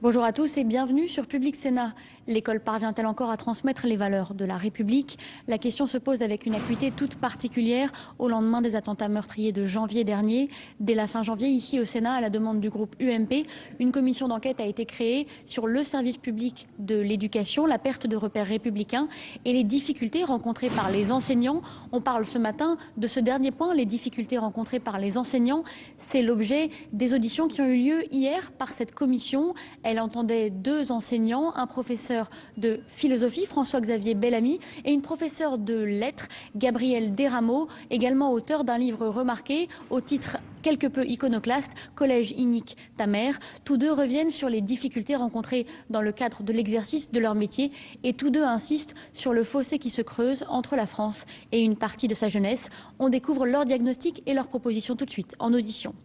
Bonjour à tous et bienvenue sur Public Sénat. L'école parvient-elle encore à transmettre les valeurs de la République? La question se pose avec une acuité toute particulière au lendemain des attentats meurtriers de janvier dernier. Dès la fin janvier, ici au Sénat, à la demande du groupe UMP, une commission d'enquête a été créée sur le service public de l'éducation, la perte de repères républicains et les difficultés rencontrées par les enseignants. On parle ce matin de ce dernier point, les difficultés rencontrées par les enseignants. C'est l'objet des auditions qui ont eu lieu hier par cette commission. Elle entendait deux enseignants, un professeur de philosophie, François-Xavier Bellamy, et une professeure de lettres, Gabrielle Desrameaux, également auteur d'un livre remarqué au titre quelque peu iconoclaste, Collège inique ta mère. Tous deux reviennent sur les difficultés rencontrées dans le cadre de l'exercice de leur métier et tous deux insistent sur le fossé qui se creuse entre la France et une partie de sa jeunesse. On découvre leur diagnostic et leurs propositions tout de suite en audition.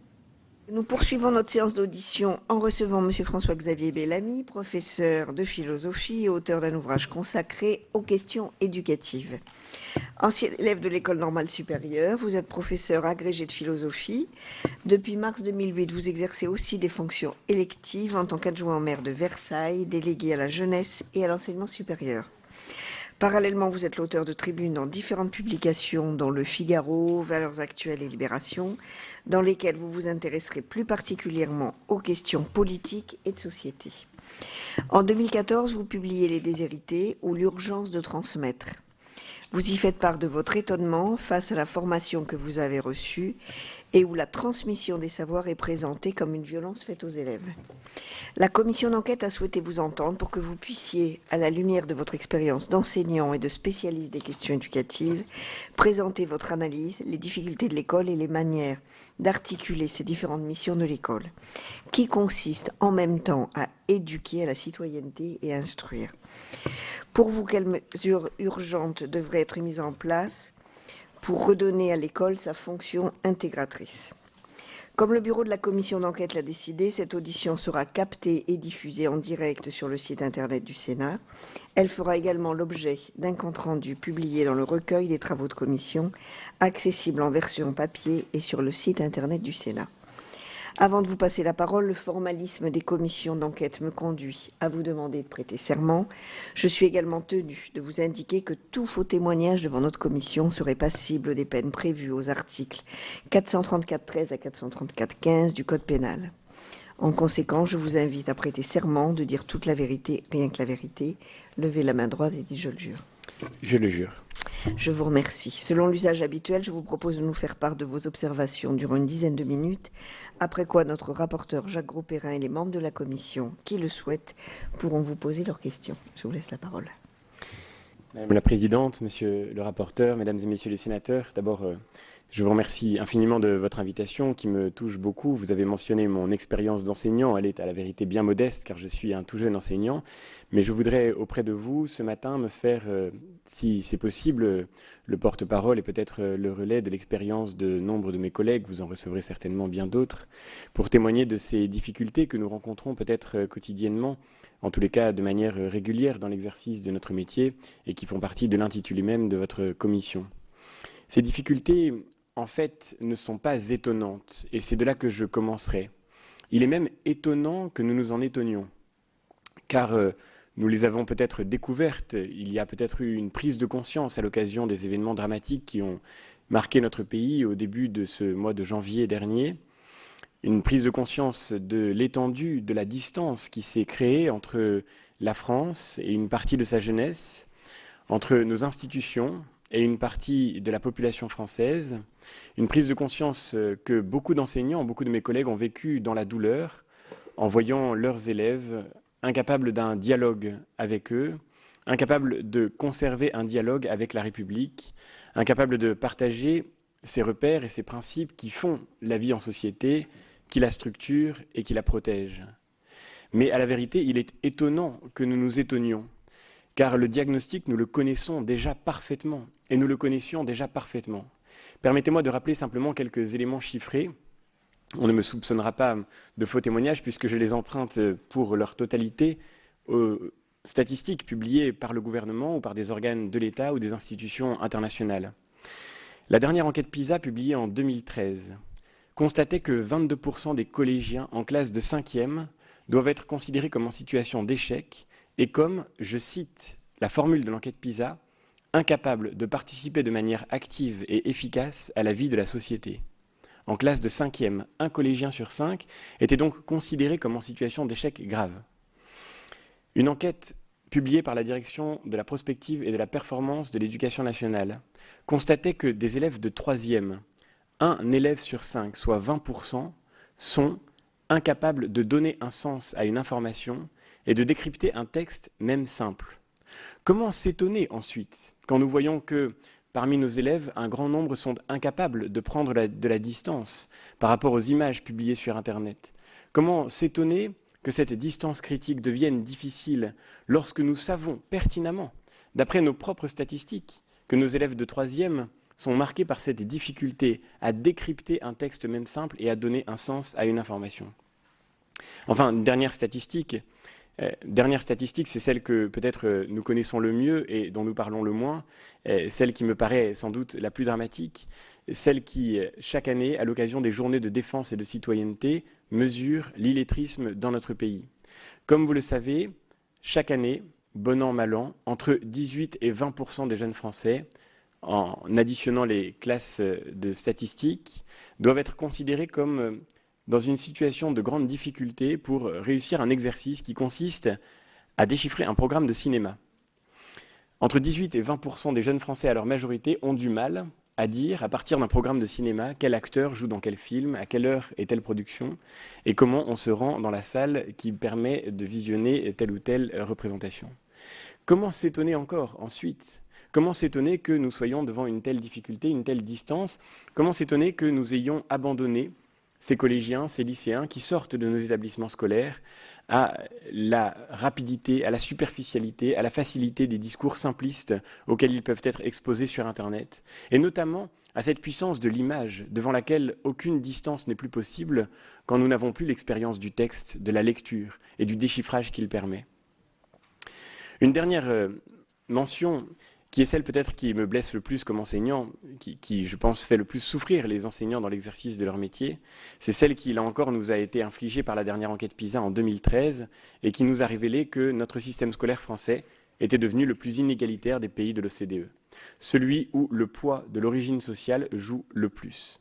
Nous poursuivons notre séance d'audition en recevant M. François-Xavier Bellamy, professeur de philosophie et auteur d'un ouvrage consacré aux questions éducatives. Ancien élève de l'École normale supérieure, vous êtes professeur agrégé de philosophie. Depuis mars 2008, vous exercez aussi des fonctions électives en tant qu'adjoint au maire de Versailles, délégué à la jeunesse et à l'enseignement supérieur. Parallèlement, vous êtes l'auteur de tribunes dans différentes publications, dont Le Figaro, Valeurs actuelles et Libération, dans lesquelles vous vous intéresserez plus particulièrement aux questions politiques et de société. En 2014, vous publiez Les Déshérités ou L'urgence de transmettre. Vous y faites part de votre étonnement face à la formation que vous avez reçue et où la transmission des savoirs est présentée comme une violence faite aux élèves. La commission d'enquête a souhaité vous entendre pour que vous puissiez, à la lumière de votre expérience d'enseignant et de spécialiste des questions éducatives, présenter votre analyse, les difficultés de l'école et les manières d'articuler ces différentes missions de l'école, qui consistent en même temps à éduquer à la citoyenneté et à instruire. Pour vous, quelles mesures urgentes devraient être mises en place pour redonner à l'école sa fonction intégratrice? Comme le bureau de la commission d'enquête l'a décidé, cette audition sera captée et diffusée en direct sur le site internet du Sénat. Elle fera également l'objet d'un compte-rendu publié dans le recueil des travaux de commission, accessible en version papier et sur le site internet du Sénat. Avant de vous passer la parole, le formalisme des commissions d'enquête me conduit à vous demander de prêter serment. Je suis également tenu de vous indiquer que tout faux témoignage devant notre commission serait passible des peines prévues aux articles 434-13 à 434-15 du Code pénal. En conséquence, je vous invite à prêter serment de dire toute la vérité, rien que la vérité. Levez la main droite et dites « je le jure ». Je le jure. Je vous remercie. Selon l'usage habituel, je vous propose de nous faire part de vos observations durant une dizaine de minutes, après quoi notre rapporteur Jacques Grosperrin et les membres de la commission qui le souhaitent pourront vous poser leurs questions. Je vous laisse la parole. Madame la Présidente, Monsieur le rapporteur, Mesdames et Messieurs les sénateurs, d'abord, je vous remercie infiniment de votre invitation qui me touche beaucoup. Vous avez mentionné mon expérience d'enseignant. Elle est à la vérité bien modeste car je suis un tout jeune enseignant. Mais je voudrais auprès de vous ce matin me faire, si c'est possible, le porte-parole et peut-être le relais de l'expérience de nombre de mes collègues. Vous en recevrez certainement bien d'autres pour témoigner de ces difficultés que nous rencontrons peut-être quotidiennement, en tous les cas de manière régulière dans l'exercice de notre métier et qui font partie de l'intitulé même de votre commission. Ces difficultés, en fait, ne sont pas étonnantes et c'est de là que je commencerai. Il est même étonnant que nous nous en étonnions, car nous les avons peut-être découvertes. Il y a peut-être eu une prise de conscience à l'occasion des événements dramatiques qui ont marqué notre pays au début de ce mois de janvier dernier. Une prise de conscience de l'étendue, de la distance qui s'est créée entre la France et une partie de sa jeunesse, entre nos institutions et une partie de la population française. Une prise de conscience que beaucoup d'enseignants, beaucoup de mes collègues ont vécu dans la douleur, en voyant leurs élèves incapables d'un dialogue avec eux, incapables de conserver un dialogue avec la République, incapables de partager ces repères et ces principes qui font la vie en société, qui la structurent et qui la protègent. Mais à la vérité, il est étonnant que nous nous étonnions, car le diagnostic, nous le connaissons déjà parfaitement, et nous le connaissions déjà parfaitement. Permettez-moi de rappeler simplement quelques éléments chiffrés. On ne me soupçonnera pas de faux témoignages puisque je les emprunte pour leur totalité aux statistiques publiées par le gouvernement ou par des organes de l'État ou des institutions internationales. La dernière enquête PISA, publiée en 2013, constatait que 22% des collégiens en classe de 5e doivent être considérés comme en situation d'échec et comme, je cite la formule de l'enquête PISA, incapables de participer de manière active et efficace à la vie de la société. En classe de 5e, un collégien sur 5 était donc considéré comme en situation d'échec grave. Une enquête publiée par la Direction de la prospective et de la performance de l'éducation nationale constatait que des élèves de 3e, un élève sur 5, soit 20%, sont incapables de donner un sens à une information et de décrypter un texte, même simple. Comment s'étonner ensuite quand nous voyons que parmi nos élèves, un grand nombre sont incapables de prendre de la distance par rapport aux images publiées sur Internet? Comment s'étonner que cette distance critique devienne difficile lorsque nous savons pertinemment, d'après nos propres statistiques, que nos élèves de 3e sont marqués par cette difficulté à décrypter un texte même simple et à donner un sens à une information? Enfin, une dernière statistique, c'est celle que peut-être nous connaissons le mieux et dont nous parlons le moins, celle qui me paraît sans doute la plus dramatique, celle qui, chaque année, à l'occasion des journées de défense et de citoyenneté, mesure l'illettrisme dans notre pays. Comme vous le savez, chaque année, bon an, mal an, entre 18 et 20% des jeunes Français, en additionnant les classes de statistiques, doivent être considérés comme dans une situation de grande difficulté pour réussir un exercice qui consiste à déchiffrer un programme de cinéma. Entre 18 et 20% des jeunes Français à leur majorité ont du mal à dire, à partir d'un programme de cinéma, quel acteur joue dans quel film, à quelle heure est telle production, et comment on se rend dans la salle qui permet de visionner telle ou telle représentation. Comment s'étonner encore ensuite? Comment s'étonner que nous soyons devant une telle difficulté, une telle distance? Comment s'étonner que nous ayons abandonné ces collégiens, ces lycéens qui sortent de nos établissements scolaires à la rapidité, à la superficialité, à la facilité des discours simplistes auxquels ils peuvent être exposés sur Internet, et notamment à cette puissance de l'image devant laquelle aucune distance n'est plus possible quand nous n'avons plus l'expérience du texte, de la lecture et du déchiffrage qu'il permet. Une dernière mention qui est celle peut-être qui me blesse le plus comme enseignant, qui, je pense, fait le plus souffrir les enseignants dans l'exercice de leur métier, c'est celle qui, là encore, nous a été infligée par la dernière enquête PISA en 2013 et qui nous a révélé que notre système scolaire français était devenu le plus inégalitaire des pays de l'OCDE, celui où le poids de l'origine sociale joue le plus.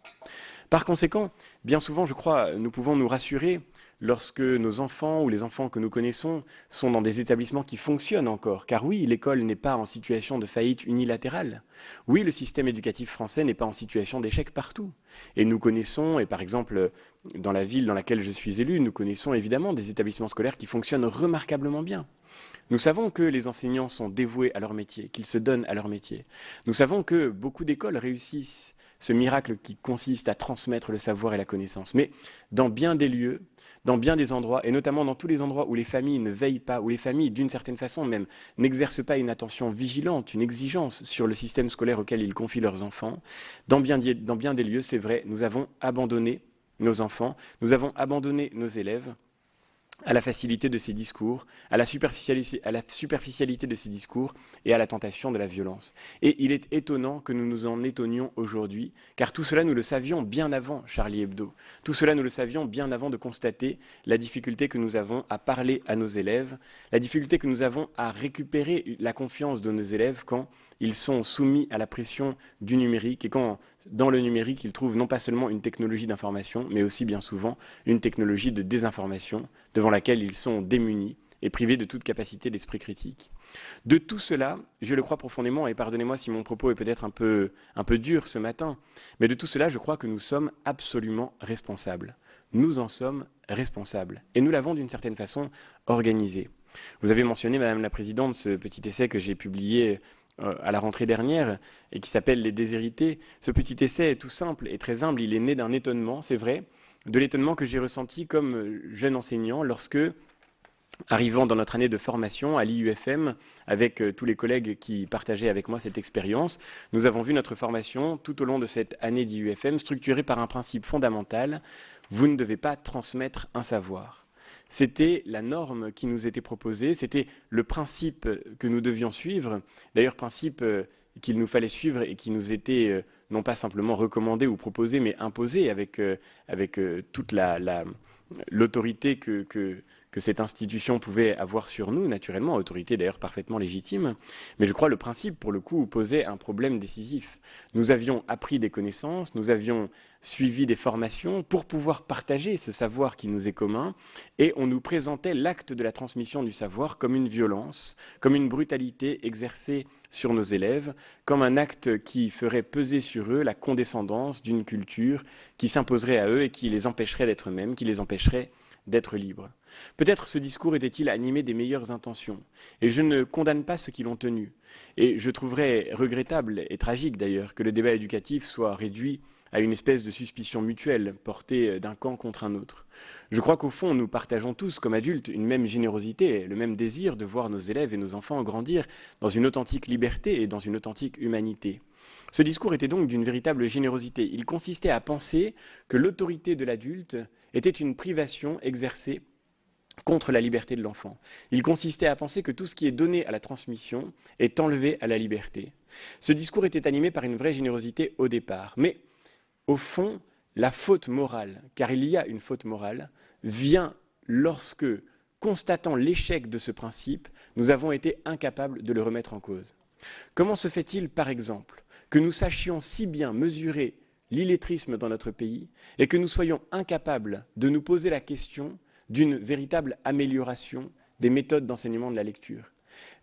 Par conséquent, bien souvent, je crois, nous pouvons nous rassurer lorsque nos enfants ou les enfants que nous connaissons sont dans des établissements qui fonctionnent encore. Car oui, l'école n'est pas en situation de faillite unilatérale. Oui, le système éducatif français n'est pas en situation d'échec partout. Et nous connaissons, et par exemple, dans la ville dans laquelle je suis élu, nous connaissons évidemment des établissements scolaires qui fonctionnent remarquablement bien. Nous savons que les enseignants sont dévoués à leur métier, qu'ils se donnent à leur métier. Nous savons que beaucoup d'écoles réussissent ce miracle qui consiste à transmettre le savoir et la connaissance. Mais dans bien des lieux, dans bien des endroits, et notamment dans tous les endroits où les familles ne veillent pas, où les familles, d'une certaine façon même, n'exercent pas une attention vigilante, une exigence sur le système scolaire auquel ils confient leurs enfants, dans bien des lieux, c'est vrai, nous avons abandonné nos enfants, nous avons abandonné nos élèves à la facilité de ces discours, à la superficialité de ces discours et à la tentation de la violence. Et il est étonnant que nous nous en étonnions aujourd'hui, car tout cela nous le savions bien avant Charlie Hebdo. Tout cela nous le savions bien avant de constater la difficulté que nous avons à parler à nos élèves, la difficulté que nous avons à récupérer la confiance de nos élèves quand ils sont soumis à la pression du numérique et quand, dans le numérique, ils trouvent non pas seulement une technologie d'information, mais aussi bien souvent une technologie de désinformation devant laquelle ils sont démunis et privés de toute capacité d'esprit critique. De tout cela, je le crois profondément, et pardonnez-moi si mon propos est peut-être un peu dur ce matin, mais de tout cela, je crois que nous sommes absolument responsables. Nous en sommes responsables, et nous l'avons d'une certaine façon organisé. Vous avez mentionné, Madame la Présidente, ce petit essai que j'ai publié à la rentrée dernière et qui s'appelle « Les déshérités ». Ce petit essai est tout simple et très humble. Il est né d'un étonnement, c'est vrai, de l'étonnement que j'ai ressenti comme jeune enseignant lorsque, arrivant dans notre année de formation à l'IUFM, avec tous les collègues qui partageaient avec moi cette expérience, nous avons vu notre formation tout au long de cette année d'IUFM structurée par un principe fondamental: vous ne devez pas transmettre un savoir. C'était la norme qui nous était proposée, c'était le principe que nous devions suivre, d'ailleurs principe qu'il nous fallait suivre et qui nous était non pas simplement recommandé ou proposé, mais imposé avec toute l'autorité que que cette institution pouvait avoir sur nous, naturellement, autorité d'ailleurs parfaitement légitime, mais je crois le principe, pour le coup, posait un problème décisif. Nous avions appris des connaissances, nous avions suivi des formations pour pouvoir partager ce savoir qui nous est commun, et on nous présentait l'acte de la transmission du savoir comme une violence, comme une brutalité exercée sur nos élèves, comme un acte qui ferait peser sur eux la condescendance d'une culture qui s'imposerait à eux et qui les empêcherait d'être eux-mêmes, qui les empêcherait d'être libres. Peut-être ce discours était-il animé des meilleures intentions, et je ne condamne pas ceux qui l'ont tenu. Et je trouverais regrettable et tragique d'ailleurs que le débat éducatif soit réduit à une espèce de suspicion mutuelle portée d'un camp contre un autre. Je crois qu'au fond, nous partageons tous, comme adultes, une même générosité, le même désir de voir nos élèves et nos enfants grandir dans une authentique liberté et dans une authentique humanité. Ce discours était donc d'une véritable générosité. Il consistait à penser que l'autorité de l'adulte était une privation exercée contre la liberté de l'enfant. Il consistait à penser que tout ce qui est donné à la transmission est enlevé à la liberté. Ce discours était animé par une vraie générosité au départ, mais au fond, la faute morale, car il y a une faute morale, vient lorsque, constatant l'échec de ce principe, nous avons été incapables de le remettre en cause. Comment se fait-il, par exemple, que nous sachions si bien mesurer l'illettrisme dans notre pays et que nous soyons incapables de nous poser la question d'une véritable amélioration des méthodes d'enseignement de la lecture?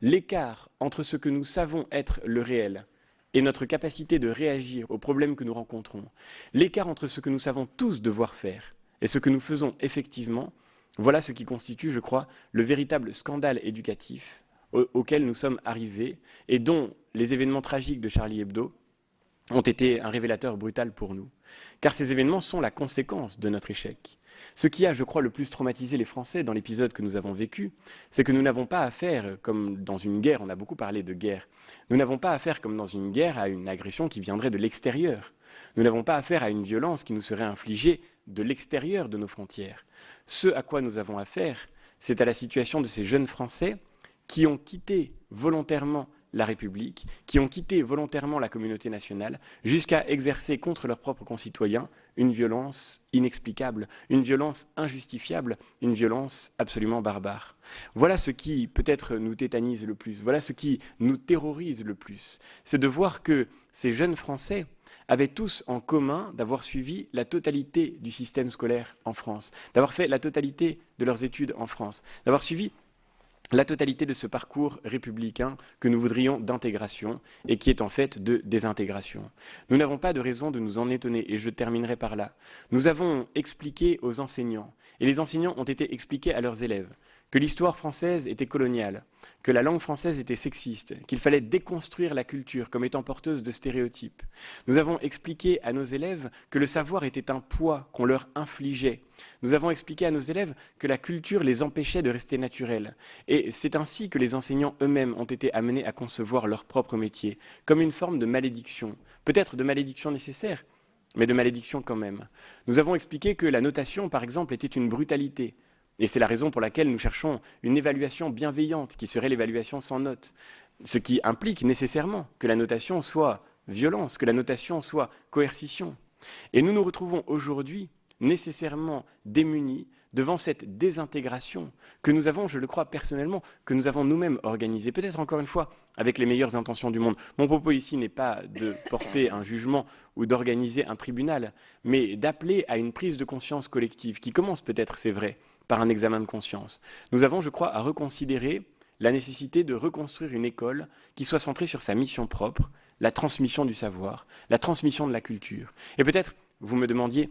L'écart entre ce que nous savons être le réel et notre capacité de réagir aux problèmes que nous rencontrons, l'écart entre ce que nous savons tous devoir faire et ce que nous faisons effectivement, voilà ce qui constitue, je crois, le véritable scandale éducatif auquel nous sommes arrivés et dont les événements tragiques de Charlie Hebdo ont été un révélateur brutal pour nous. Car ces événements sont la conséquence de notre échec. Ce qui a, je crois, le plus traumatisé les Français dans l'épisode que nous avons vécu, c'est que nous n'avons pas affaire, comme dans une guerre, on a beaucoup parlé de guerre, nous n'avons pas affaire, comme dans une guerre, à une agression qui viendrait de l'extérieur. Nous n'avons pas affaire à une violence qui nous serait infligée de l'extérieur de nos frontières. Ce à quoi nous avons affaire, c'est à la situation de ces jeunes Français qui ont quitté volontairement la République, qui ont quitté volontairement la communauté nationale, jusqu'à exercer contre leurs propres concitoyens une violence inexplicable, une violence injustifiable, une violence absolument barbare. Voilà ce qui peut-être nous tétanise le plus, voilà ce qui nous terrorise le plus, c'est de voir que ces jeunes Français avaient tous en commun d'avoir suivi la totalité du système scolaire en France, d'avoir fait la totalité de leurs études en France, d'avoir suivi la totalité de ce parcours républicain que nous voudrions d'intégration et qui est en fait de désintégration. Nous n'avons pas de raison de nous en étonner et je terminerai par là. Nous avons expliqué aux enseignants, et les enseignants ont été expliqués à leurs élèves, que l'histoire française était coloniale, que la langue française était sexiste, qu'il fallait déconstruire la culture comme étant porteuse de stéréotypes. Nous avons expliqué à nos élèves que le savoir était un poids qu'on leur infligeait. Nous avons expliqué à nos élèves que la culture les empêchait de rester naturels. Et c'est ainsi que les enseignants eux-mêmes ont été amenés à concevoir leur propre métier, comme une forme de malédiction, peut-être de malédiction nécessaire, mais de malédiction quand même. Nous avons expliqué que la notation, par exemple, était une brutalité. Et c'est la raison pour laquelle nous cherchons une évaluation bienveillante, qui serait l'évaluation sans note, ce qui implique nécessairement que la notation soit violence, que la notation soit coercition. Et nous nous retrouvons aujourd'hui nécessairement démunis devant cette désintégration que nous avons, je le crois personnellement, que nous avons nous-mêmes organisée, peut-être encore une fois avec les meilleures intentions du monde. Mon propos ici n'est pas de porter un jugement ou d'organiser un tribunal, mais d'appeler à une prise de conscience collective qui commence peut-être, c'est vrai, par un examen de conscience. Nous avons, je crois, à reconsidérer la nécessité de reconstruire une école qui soit centrée sur sa mission propre, la transmission du savoir, la transmission de la culture. Et peut-être, vous me demandiez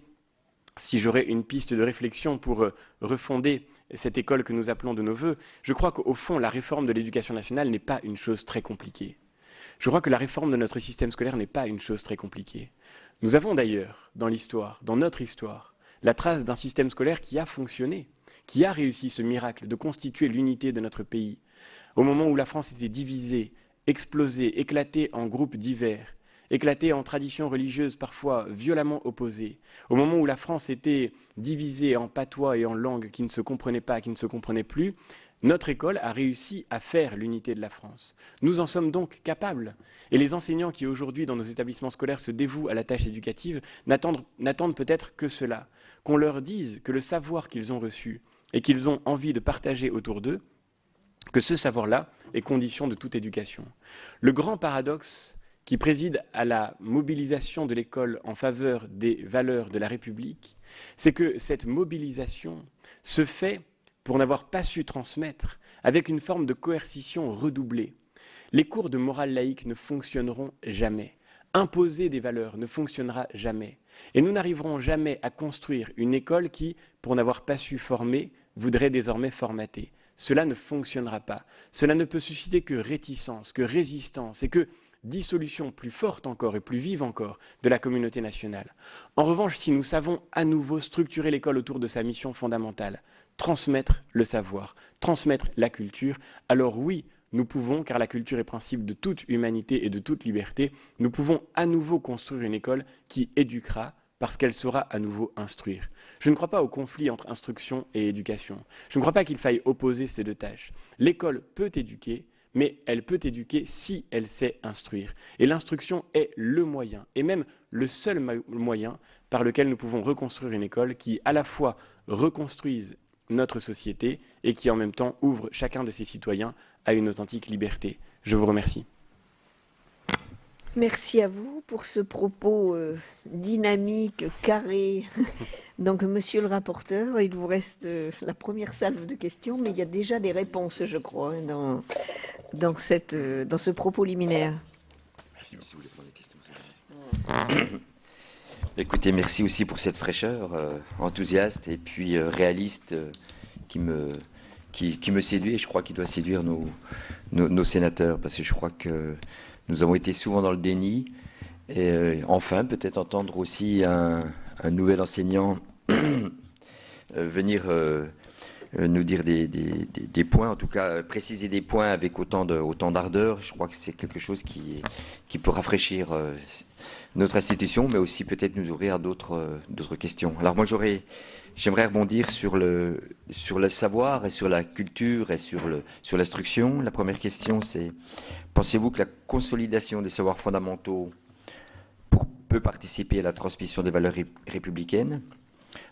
si j'aurais une piste de réflexion pour refonder cette école que nous appelons de nos voeux. Je crois qu'au fond, la réforme de l'éducation nationale n'est pas une chose très compliquée. Je crois que la réforme de notre système scolaire n'est pas une chose très compliquée. Nous avons d'ailleurs, dans l'histoire, dans notre histoire, la trace d'un système scolaire qui a fonctionné, qui a réussi ce miracle de constituer l'unité de notre pays. Au moment où la France était divisée, explosée, éclatée en groupes divers, éclatée en traditions religieuses parfois violemment opposées, au moment où la France était divisée en patois et en langues qui ne se comprenaient pas, qui ne se comprenaient plus, notre école a réussi à faire l'unité de la France. Nous en sommes donc capables. Et les enseignants qui aujourd'hui dans nos établissements scolaires se dévouent à la tâche éducative n'attendent peut-être que cela, qu'on leur dise que le savoir qu'ils ont reçu et qu'ils ont envie de partager autour d'eux, que ce savoir-là est condition de toute éducation. Le grand paradoxe qui préside à la mobilisation de l'école en faveur des valeurs de la République, c'est que cette mobilisation se fait pour n'avoir pas su transmettre avec une forme de coercition redoublée. Les cours de morale laïque ne fonctionneront jamais. Imposer des valeurs ne fonctionnera jamais. Et nous n'arriverons jamais à construire une école qui, pour n'avoir pas su former, voudrait désormais formater. Cela ne fonctionnera pas. Cela ne peut susciter que réticence, que résistance et que dissolution plus forte encore et plus vive encore de la communauté nationale. En revanche, si nous savons à nouveau structurer l'école autour de sa mission fondamentale, transmettre le savoir, transmettre la culture, alors oui, nous pouvons, car la culture est principe de toute humanité et de toute liberté, nous pouvons à nouveau construire une école qui éduquera parce qu'elle saura à nouveau instruire. Je ne crois pas au conflit entre instruction et éducation. Je ne crois pas qu'il faille opposer ces deux tâches. L'école peut éduquer, mais elle peut éduquer si elle sait instruire. Et l'instruction est le moyen, et même le seul moyen par lequel nous pouvons reconstruire une école qui, à la fois, reconstruise notre société et qui, en même temps, ouvre chacun de ses citoyens à une authentique liberté. Je vous remercie. Merci à vous pour ce propos dynamique, carré. Donc, monsieur le rapporteur, il vous reste la première salve de questions, mais il y a déjà des réponses, je crois, dans ce propos liminaire. Merci. Si vous voulez prendre des questions. Écoutez, merci aussi pour cette fraîcheur enthousiaste et puis réaliste qui me séduit, et je crois qu'il doit séduire nos sénateurs, parce que je crois que nous avons été souvent dans le déni, et enfin peut-être entendre aussi un nouvel enseignant venir nous dire des points, en tout cas préciser des points avec autant d'ardeur. Je crois que c'est quelque chose qui peut rafraîchir notre institution, mais aussi peut-être nous ouvrir à d'autres questions. Alors moi j'aimerais rebondir sur le savoir et sur la culture et sur l'instruction. La première question, c'est: pensez-vous que la consolidation des savoirs fondamentaux peut participer à la transmission des valeurs républicaines?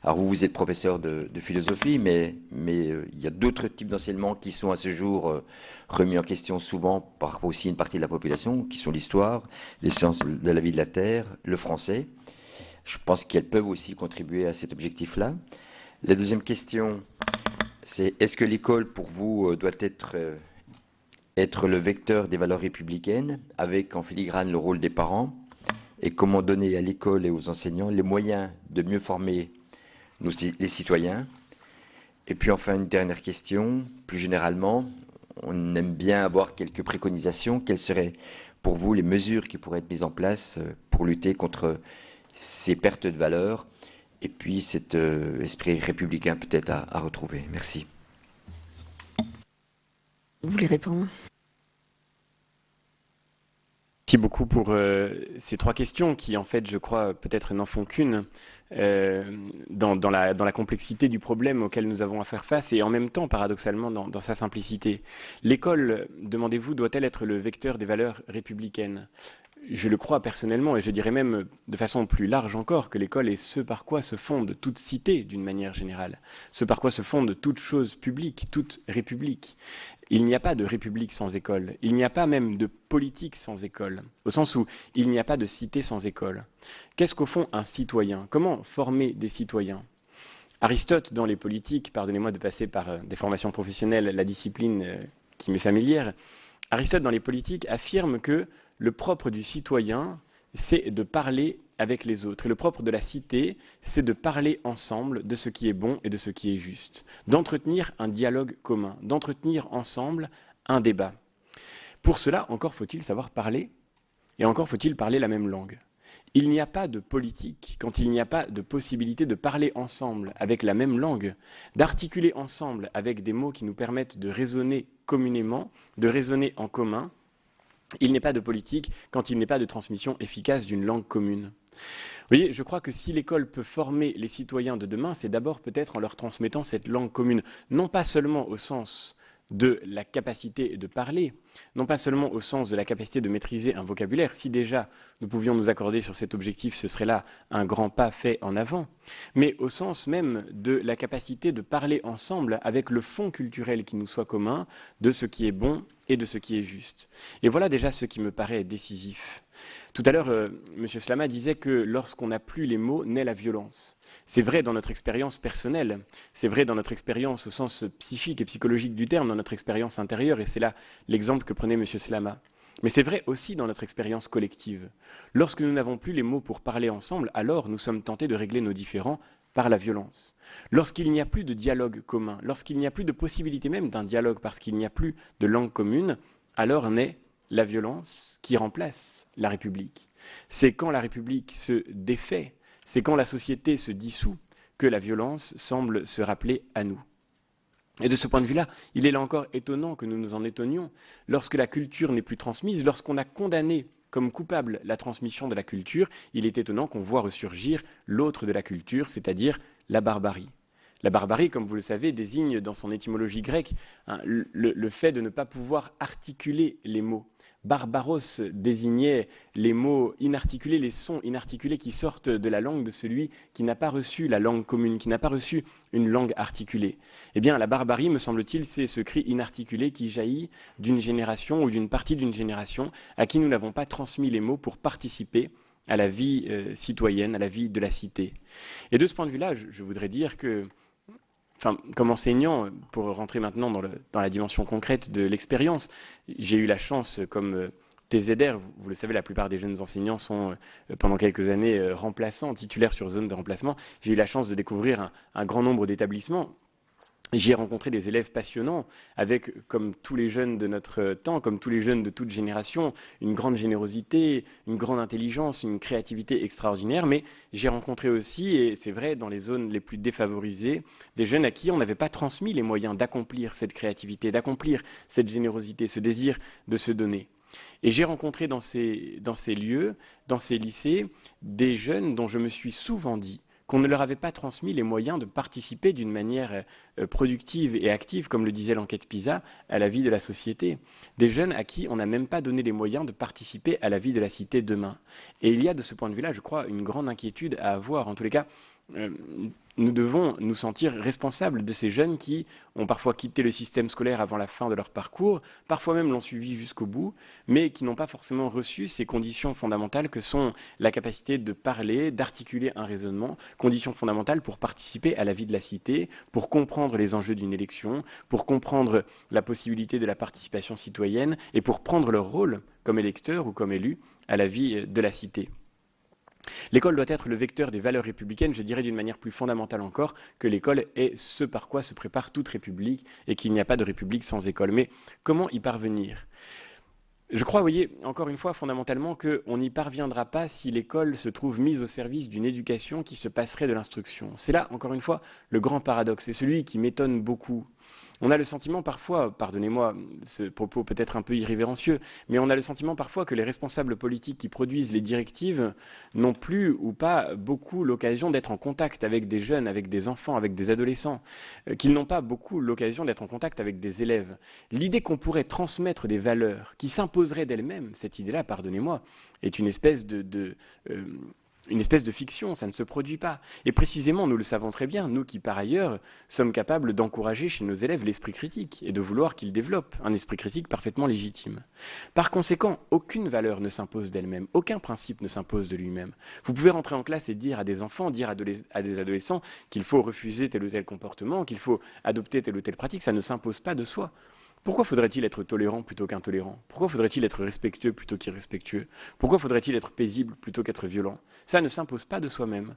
Alors vous êtes professeur de philosophie, mais il y a d'autres types d'enseignements qui sont à ce jour remis en question souvent par aussi une partie de la population, qui sont l'histoire, les sciences de la vie de la Terre, le français. Je pense qu'elles peuvent aussi contribuer à cet objectif-là. La deuxième question, c'est: est-ce que l'école, pour vous, doit être le vecteur des valeurs républicaines, avec en filigrane le rôle des parents, et comment donner à l'école et aux enseignants les moyens de mieux former les citoyens? Et puis enfin, une dernière question, plus généralement, on aime bien avoir quelques préconisations. Quelles seraient pour vous les mesures qui pourraient être mises en place pour lutter contre ces pertes de valeur et puis cet esprit républicain peut-être à retrouver? Merci. Vous voulez répondre? Merci beaucoup pour ces trois questions qui, en fait, je crois, peut-être n'en font qu'une dans la complexité du problème auquel nous avons à faire face et en même temps, paradoxalement, dans sa simplicité. L'école, demandez-vous, doit-elle être le vecteur des valeurs républicaines? Je le crois personnellement, et je dirais même de façon plus large encore, que l'école est ce par quoi se fonde toute cité d'une manière générale, ce par quoi se fonde toute chose publique, toute république. Il n'y a pas de république sans école, il n'y a pas même de politique sans école, au sens où il n'y a pas de cité sans école. Qu'est-ce qu'au fond un citoyen? Comment former des citoyens? Aristote, dans les politiques, pardonnez-moi de passer par des formations professionnelles, la discipline qui m'est familière, Aristote, dans les politiques, affirme que le propre du citoyen, c'est de parler avec les autres. Et le propre de la cité, c'est de parler ensemble de ce qui est bon et de ce qui est juste, d'entretenir un dialogue commun, d'entretenir ensemble un débat. Pour cela, encore faut-il savoir parler, et encore faut-il parler la même langue. Il n'y a pas de politique quand il n'y a pas de possibilité de parler ensemble avec la même langue, d'articuler ensemble avec des mots qui nous permettent de raisonner communément, de raisonner en commun. Il n'est pas de politique quand il n'est pas de transmission efficace d'une langue commune. Vous voyez, je crois que si l'école peut former les citoyens de demain, c'est d'abord peut-être en leur transmettant cette langue commune, non pas seulement au sens de la capacité de parler, non pas seulement au sens de la capacité de maîtriser un vocabulaire. Si déjà nous pouvions nous accorder sur cet objectif, ce serait là un grand pas fait en avant, mais au sens même de la capacité de parler ensemble avec le fond culturel qui nous soit commun de ce qui est bon et de ce qui est juste. Et voilà déjà ce qui me paraît décisif. Tout à l'heure, M. Slama disait que lorsqu'on n'a plus les mots, naît la violence. C'est vrai dans notre expérience personnelle, c'est vrai dans notre expérience au sens psychique et psychologique du terme, dans notre expérience intérieure, et c'est là l'exemple que prenait M. Slama. Mais c'est vrai aussi dans notre expérience collective. Lorsque nous n'avons plus les mots pour parler ensemble, alors nous sommes tentés de régler nos différends par la violence. Lorsqu'il n'y a plus de dialogue commun, lorsqu'il n'y a plus de possibilité même d'un dialogue parce qu'il n'y a plus de langue commune, alors naît la violence qui remplace la République. C'est quand la République se défait, c'est quand la société se dissout que la violence semble se rappeler à nous. Et de ce point de vue-là, il est là encore étonnant que nous nous en étonnions. Lorsque la culture n'est plus transmise, lorsqu'on a condamné comme coupable la transmission de la culture, il est étonnant qu'on voit ressurgir l'autre de la culture, c'est-à-dire la barbarie. La barbarie, comme vous le savez, désigne dans son étymologie grecque le fait de ne pas pouvoir articuler les mots. Barbaros désignait les mots inarticulés, les sons inarticulés qui sortent de la langue de celui qui n'a pas reçu la langue commune, qui n'a pas reçu une langue articulée. Eh bien, la barbarie, me semble-t-il, c'est ce cri inarticulé qui jaillit d'une génération ou d'une partie d'une génération à qui nous n'avons pas transmis les mots pour participer à la vie citoyenne, à la vie de la cité. Et de ce point de vue-là, je voudrais dire que, comme enseignant, pour rentrer maintenant dans la dimension concrète de l'expérience, j'ai eu la chance, comme TZR, vous le savez, la plupart des jeunes enseignants sont pendant quelques années remplaçants, titulaires sur zone de remplacement. J'ai eu la chance de découvrir un grand nombre d'établissements. J'y ai rencontré des élèves passionnants avec, comme tous les jeunes de notre temps, comme tous les jeunes de toute génération, une grande générosité, une grande intelligence, une créativité extraordinaire. Mais j'ai rencontré aussi, et c'est vrai, dans les zones les plus défavorisées, des jeunes à qui on n'avait pas transmis les moyens d'accomplir cette créativité, d'accomplir cette générosité, ce désir de se donner. Et j'ai rencontré dans ces lieux, dans ces lycées, des jeunes dont je me suis souvent dit qu'on ne leur avait pas transmis les moyens de participer d'une manière productive et active, comme le disait l'enquête PISA, à la vie de la société. Des jeunes à qui on n'a même pas donné les moyens de participer à la vie de la cité demain. Et il y a de ce point de vue-là, je crois, une grande inquiétude à avoir. En tous les cas, nous devons nous sentir responsables de ces jeunes qui ont parfois quitté le système scolaire avant la fin de leur parcours, parfois même l'ont suivi jusqu'au bout, mais qui n'ont pas forcément reçu ces conditions fondamentales que sont la capacité de parler, d'articuler un raisonnement, conditions fondamentales pour participer à la vie de la cité, pour comprendre les enjeux d'une élection, pour comprendre la possibilité de la participation citoyenne et pour prendre leur rôle comme électeurs ou comme élus à la vie de la cité. L'école doit être le vecteur des valeurs républicaines, je dirais d'une manière plus fondamentale encore, que l'école est ce par quoi se prépare toute république et qu'il n'y a pas de république sans école. Mais comment y parvenir ? Je crois, vous voyez, encore une fois, fondamentalement, qu'on n'y parviendra pas si l'école se trouve mise au service d'une éducation qui se passerait de l'instruction. C'est là, encore une fois, le grand paradoxe, et celui qui m'étonne beaucoup. On a le sentiment parfois, pardonnez-moi ce propos peut-être un peu irrévérencieux, mais on a le sentiment parfois que les responsables politiques qui produisent les directives n'ont plus ou pas beaucoup l'occasion d'être en contact avec des jeunes, avec des enfants, avec des adolescents, qu'ils n'ont pas beaucoup l'occasion d'être en contact avec des élèves. L'idée qu'on pourrait transmettre des valeurs qui s'imposeraient d'elles-mêmes, cette idée-là, pardonnez-moi, est une espèce de fiction, ça ne se produit pas. Et précisément, nous le savons très bien, nous qui par ailleurs sommes capables d'encourager chez nos élèves l'esprit critique et de vouloir qu'ils développent un esprit critique parfaitement légitime. Par conséquent, aucune valeur ne s'impose d'elle-même, aucun principe ne s'impose de lui-même. Vous pouvez rentrer en classe et dire à des enfants, dire à des adolescents qu'il faut refuser tel ou tel comportement, qu'il faut adopter telle ou telle pratique, ça ne s'impose pas de soi. Pourquoi faudrait-il être tolérant plutôt qu'intolérant ? Pourquoi faudrait-il être respectueux plutôt qu'irrespectueux ? Pourquoi faudrait-il être paisible plutôt qu'être violent ? Ça ne s'impose pas de soi-même.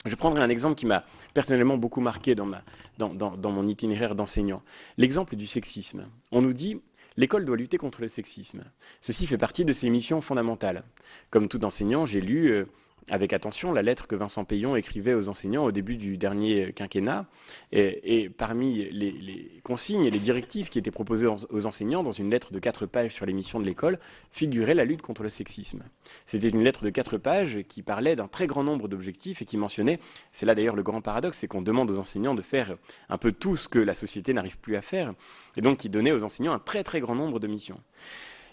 Je prendrai un exemple qui m'a personnellement beaucoup marqué dans mon itinéraire d'enseignant. L'exemple du sexisme. On nous dit l'école doit lutter contre le sexisme. Ceci fait partie de ses missions fondamentales. Comme tout enseignant, j'ai lu avec attention la lettre que Vincent Payon écrivait aux enseignants au début du dernier quinquennat. Et parmi les consignes et les directives qui étaient proposées aux enseignants dans une lettre de 4 pages sur les missions de l'école, figurait la lutte contre le sexisme. C'était une lettre de 4 pages qui parlait d'un très grand nombre d'objectifs et qui mentionnait, c'est là d'ailleurs le grand paradoxe, c'est qu'on demande aux enseignants de faire un peu tout ce que la société n'arrive plus à faire, et donc qui donnait aux enseignants un très très grand nombre de missions.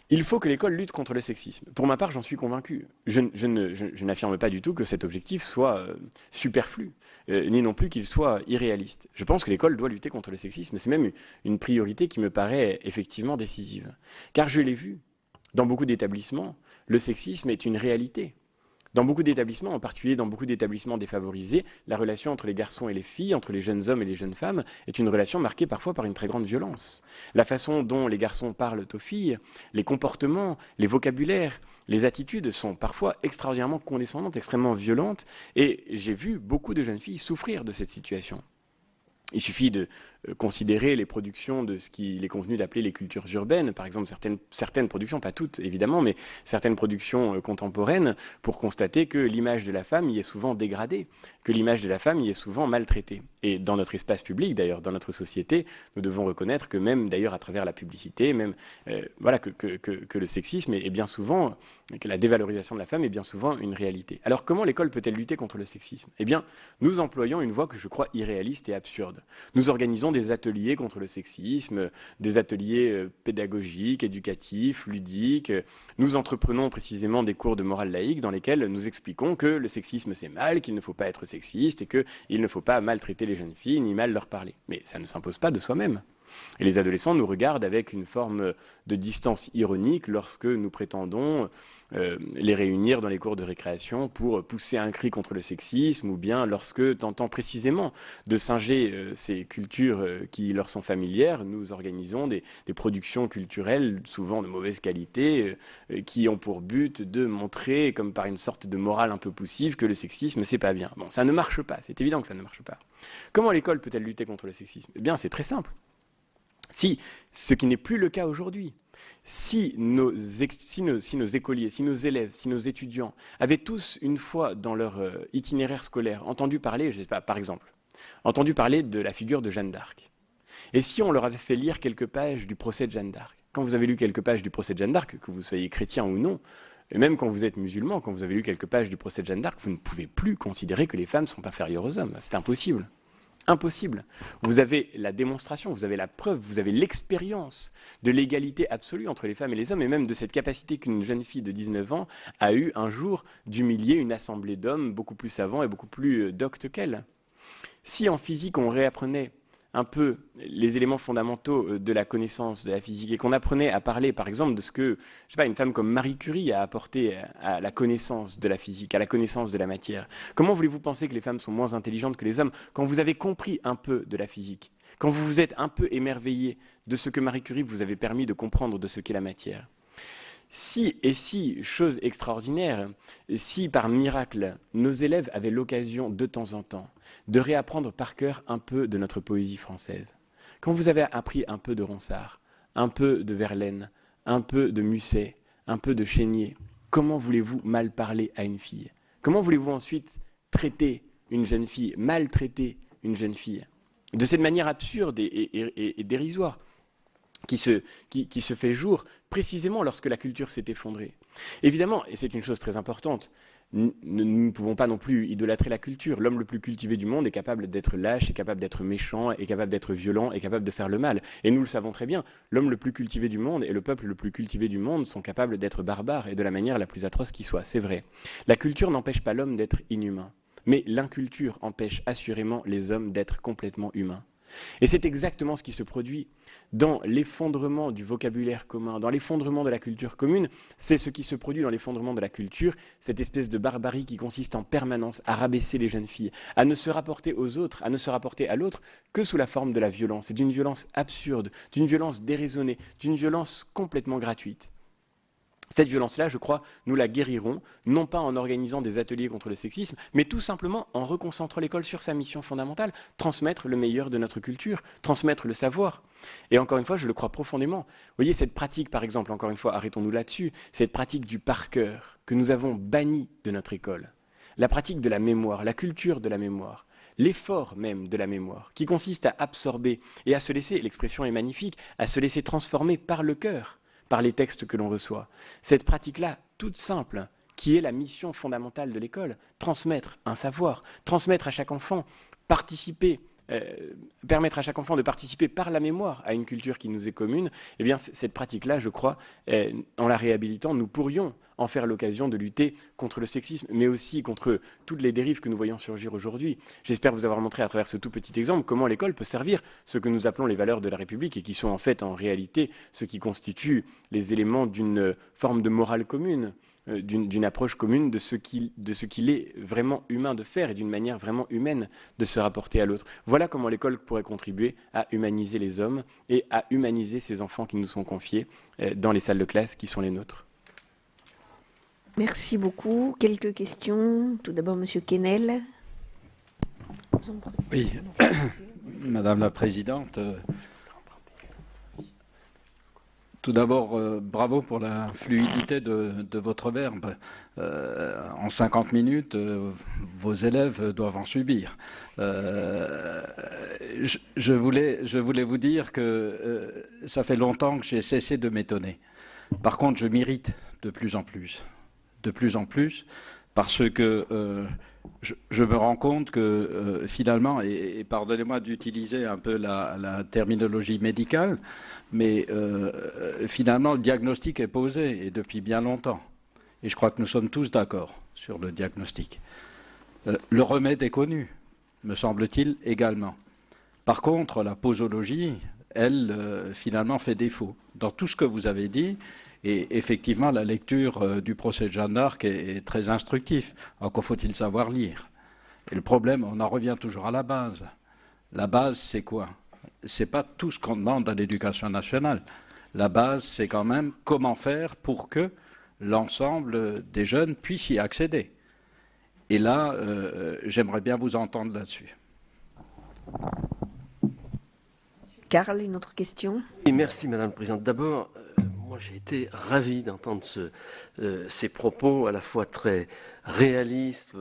Il faut que l'école lutte contre le sexisme. Pour ma part, j'en suis convaincu. Je n'affirme pas du tout que cet objectif soit superflu, ni non plus qu'il soit irréaliste. Je pense que l'école doit lutter contre le sexisme. C'est même une priorité qui me paraît effectivement décisive. Car je l'ai vu, dans beaucoup d'établissements, le sexisme est une réalité. Dans beaucoup d'établissements, en particulier dans beaucoup d'établissements défavorisés, la relation entre les garçons et les filles, entre les jeunes hommes et les jeunes femmes, est une relation marquée parfois par une très grande violence. La façon dont les garçons parlent aux filles, les comportements, les vocabulaires, les attitudes sont parfois extraordinairement condescendantes, extrêmement violentes, et j'ai vu beaucoup de jeunes filles souffrir de cette situation. Il suffit de considérer les productions de ce qu'il est convenu d'appeler les cultures urbaines, par exemple certaines productions, pas toutes évidemment, mais certaines productions contemporaines, pour constater que l'image de la femme y est souvent dégradée, que l'image de la femme y est souvent maltraitée. Et dans notre espace public, d'ailleurs, dans notre société, nous devons reconnaître que même d'ailleurs à travers la publicité, même voilà, que le sexisme est bien souvent, que la dévalorisation de la femme est bien souvent une réalité. Alors comment l'école peut-elle lutter contre le sexisme? Eh bien, nous employons une voie que je crois irréaliste et absurde. Nous organisons des ateliers contre le sexisme, des ateliers pédagogiques, éducatifs, ludiques. Nous entreprenons précisément des cours de morale laïque dans lesquels nous expliquons que le sexisme c'est mal, qu'il ne faut pas être sexiste et qu'il ne faut pas maltraiter les jeunes filles ni mal leur parler. Mais ça ne s'impose pas de soi-même. Et les adolescents nous regardent avec une forme de distance ironique lorsque nous prétendons les réunir dans les cours de récréation pour pousser un cri contre le sexisme, ou bien lorsque, tentant précisément de singer ces cultures qui leur sont familières, nous organisons des productions culturelles, souvent de mauvaise qualité, qui ont pour but de montrer, comme par une sorte de morale un peu poussive, que le sexisme, c'est pas bien. Bon, ça ne marche pas, c'est évident que ça ne marche pas. Comment l'école peut-elle lutter contre le sexisme? Eh bien, c'est très simple. Si, ce qui n'est plus le cas aujourd'hui, si nos écoliers, si nos élèves, si nos étudiants avaient tous une fois dans leur itinéraire scolaire entendu parler, je sais pas, par exemple, entendu parler de la figure de Jeanne d'Arc, et si on leur avait fait lire quelques pages du procès de Jeanne d'Arc, quand vous avez lu quelques pages du procès de Jeanne d'Arc, que vous soyez chrétien ou non, et même quand vous êtes musulman, quand vous avez lu quelques pages du procès de Jeanne d'Arc, vous ne pouvez plus considérer que les femmes sont inférieures aux hommes, c'est impossible. Impossible. Vous avez la démonstration, vous avez la preuve, vous avez l'expérience de l'égalité absolue entre les femmes et les hommes, et même de cette capacité qu'une jeune fille de 19 ans a eu un jour d'humilier une assemblée d'hommes beaucoup plus savants et beaucoup plus doctes qu'elle. Si en physique on réapprenait un peu les éléments fondamentaux de la connaissance de la physique et qu'on apprenait à parler par exemple de ce que, je sais pas, une femme comme Marie Curie a apporté à la connaissance de la physique, à la connaissance de la matière. Comment voulez-vous penser que les femmes sont moins intelligentes que les hommes quand vous avez compris un peu de la physique, quand vous vous êtes un peu émerveillé de ce que Marie Curie vous avait permis de comprendre de ce qu'est la matière? Si, chose extraordinaire, si par miracle, nos élèves avaient l'occasion de temps en temps de réapprendre par cœur un peu de notre poésie française, quand vous avez appris un peu de Ronsard, un peu de Verlaine, un peu de Musset, un peu de Chénier, comment voulez-vous mal parler à une fille? Comment voulez-vous ensuite traiter une jeune fille, maltraiter une jeune fille, de cette manière absurde et dérisoire qui se fait jour précisément lorsque la culture s'est effondrée. Évidemment, et c'est une chose très importante, nous ne pouvons pas non plus idolâtrer la culture. L'homme le plus cultivé du monde est capable d'être lâche, est capable d'être méchant, est capable d'être violent, est capable de faire le mal. Et nous le savons très bien, l'homme le plus cultivé du monde et le peuple le plus cultivé du monde sont capables d'être barbares et de la manière la plus atroce qui soit, c'est vrai. La culture n'empêche pas l'homme d'être inhumain, mais l'inculture empêche assurément les hommes d'être complètement humains. Et c'est exactement ce qui se produit dans l'effondrement du vocabulaire commun, dans l'effondrement de la culture commune. C'est ce qui se produit dans l'effondrement de la culture, cette espèce de barbarie qui consiste en permanence à rabaisser les jeunes filles, à ne se rapporter aux autres, à ne se rapporter à l'autre que sous la forme de la violence, et d'une violence absurde, d'une violence déraisonnée, d'une violence complètement gratuite. Cette violence-là, je crois, nous la guérirons, non pas en organisant des ateliers contre le sexisme, mais tout simplement en reconcentrant l'école sur sa mission fondamentale, transmettre le meilleur de notre culture, transmettre le savoir. Et encore une fois, je le crois profondément. Vous voyez, cette pratique, par exemple, encore une fois, arrêtons-nous là-dessus, cette pratique du par cœur que nous avons bannie de notre école, la pratique de la mémoire, la culture de la mémoire, l'effort même de la mémoire, qui consiste à absorber et à se laisser, l'expression est magnifique, à se laisser transformer par le cœur, par les textes que l'on reçoit. Cette pratique-là, toute simple, qui est la mission fondamentale de l'école, transmettre un savoir, transmettre à chaque enfant, participer, permettre à chaque enfant de participer par la mémoire à une culture qui nous est commune, eh bien cette pratique-là, je crois, en la réhabilitant, nous pourrions en faire l'occasion de lutter contre le sexisme, mais aussi contre toutes les dérives que nous voyons surgir aujourd'hui. J'espère vous avoir montré à travers ce tout petit exemple comment l'école peut servir ce que nous appelons les valeurs de la République et qui sont en fait, en réalité, ce qui constitue les éléments d'une forme de morale commune, d'une approche commune de ce qu'il est vraiment humain de faire et d'une manière vraiment humaine de se rapporter à l'autre. Voilà comment l'école pourrait contribuer à humaniser les hommes et à humaniser ces enfants qui nous sont confiés dans les salles de classe qui sont les nôtres. Merci beaucoup. Quelques questions. Tout d'abord, Monsieur Quesnel. Oui, Madame la Présidente. Tout d'abord, bravo pour la fluidité de votre verbe. En 50 minutes, vos élèves doivent en subir. Je voulais vous dire que ça fait longtemps que j'ai cessé de m'étonner. Par contre, je m'irrite de plus en plus, parce que je me rends compte que finalement, et pardonnez-moi d'utiliser un peu la terminologie médicale, mais finalement le diagnostic est posé et depuis bien longtemps. Et je crois que nous sommes tous d'accord sur le diagnostic. Le remède est connu, me semble-t-il également. Par contre, la posologie, elle, finalement fait défaut. Dans tout ce que vous avez dit, et effectivement, la lecture du procès de Jeanne d'Arc est très instructive. Encore faut-il savoir lire. Et le problème, on en revient toujours à la base. La base, c'est quoi? C'est pas tout ce qu'on demande à l'éducation nationale. La base, c'est quand même comment faire pour que l'ensemble des jeunes puissent y accéder. Et là, j'aimerais bien vous entendre là-dessus. Karl, une autre question? Et merci, Madame la Présidente. D'abord, moi j'ai été ravi d'entendre ces propos à la fois très réalistes,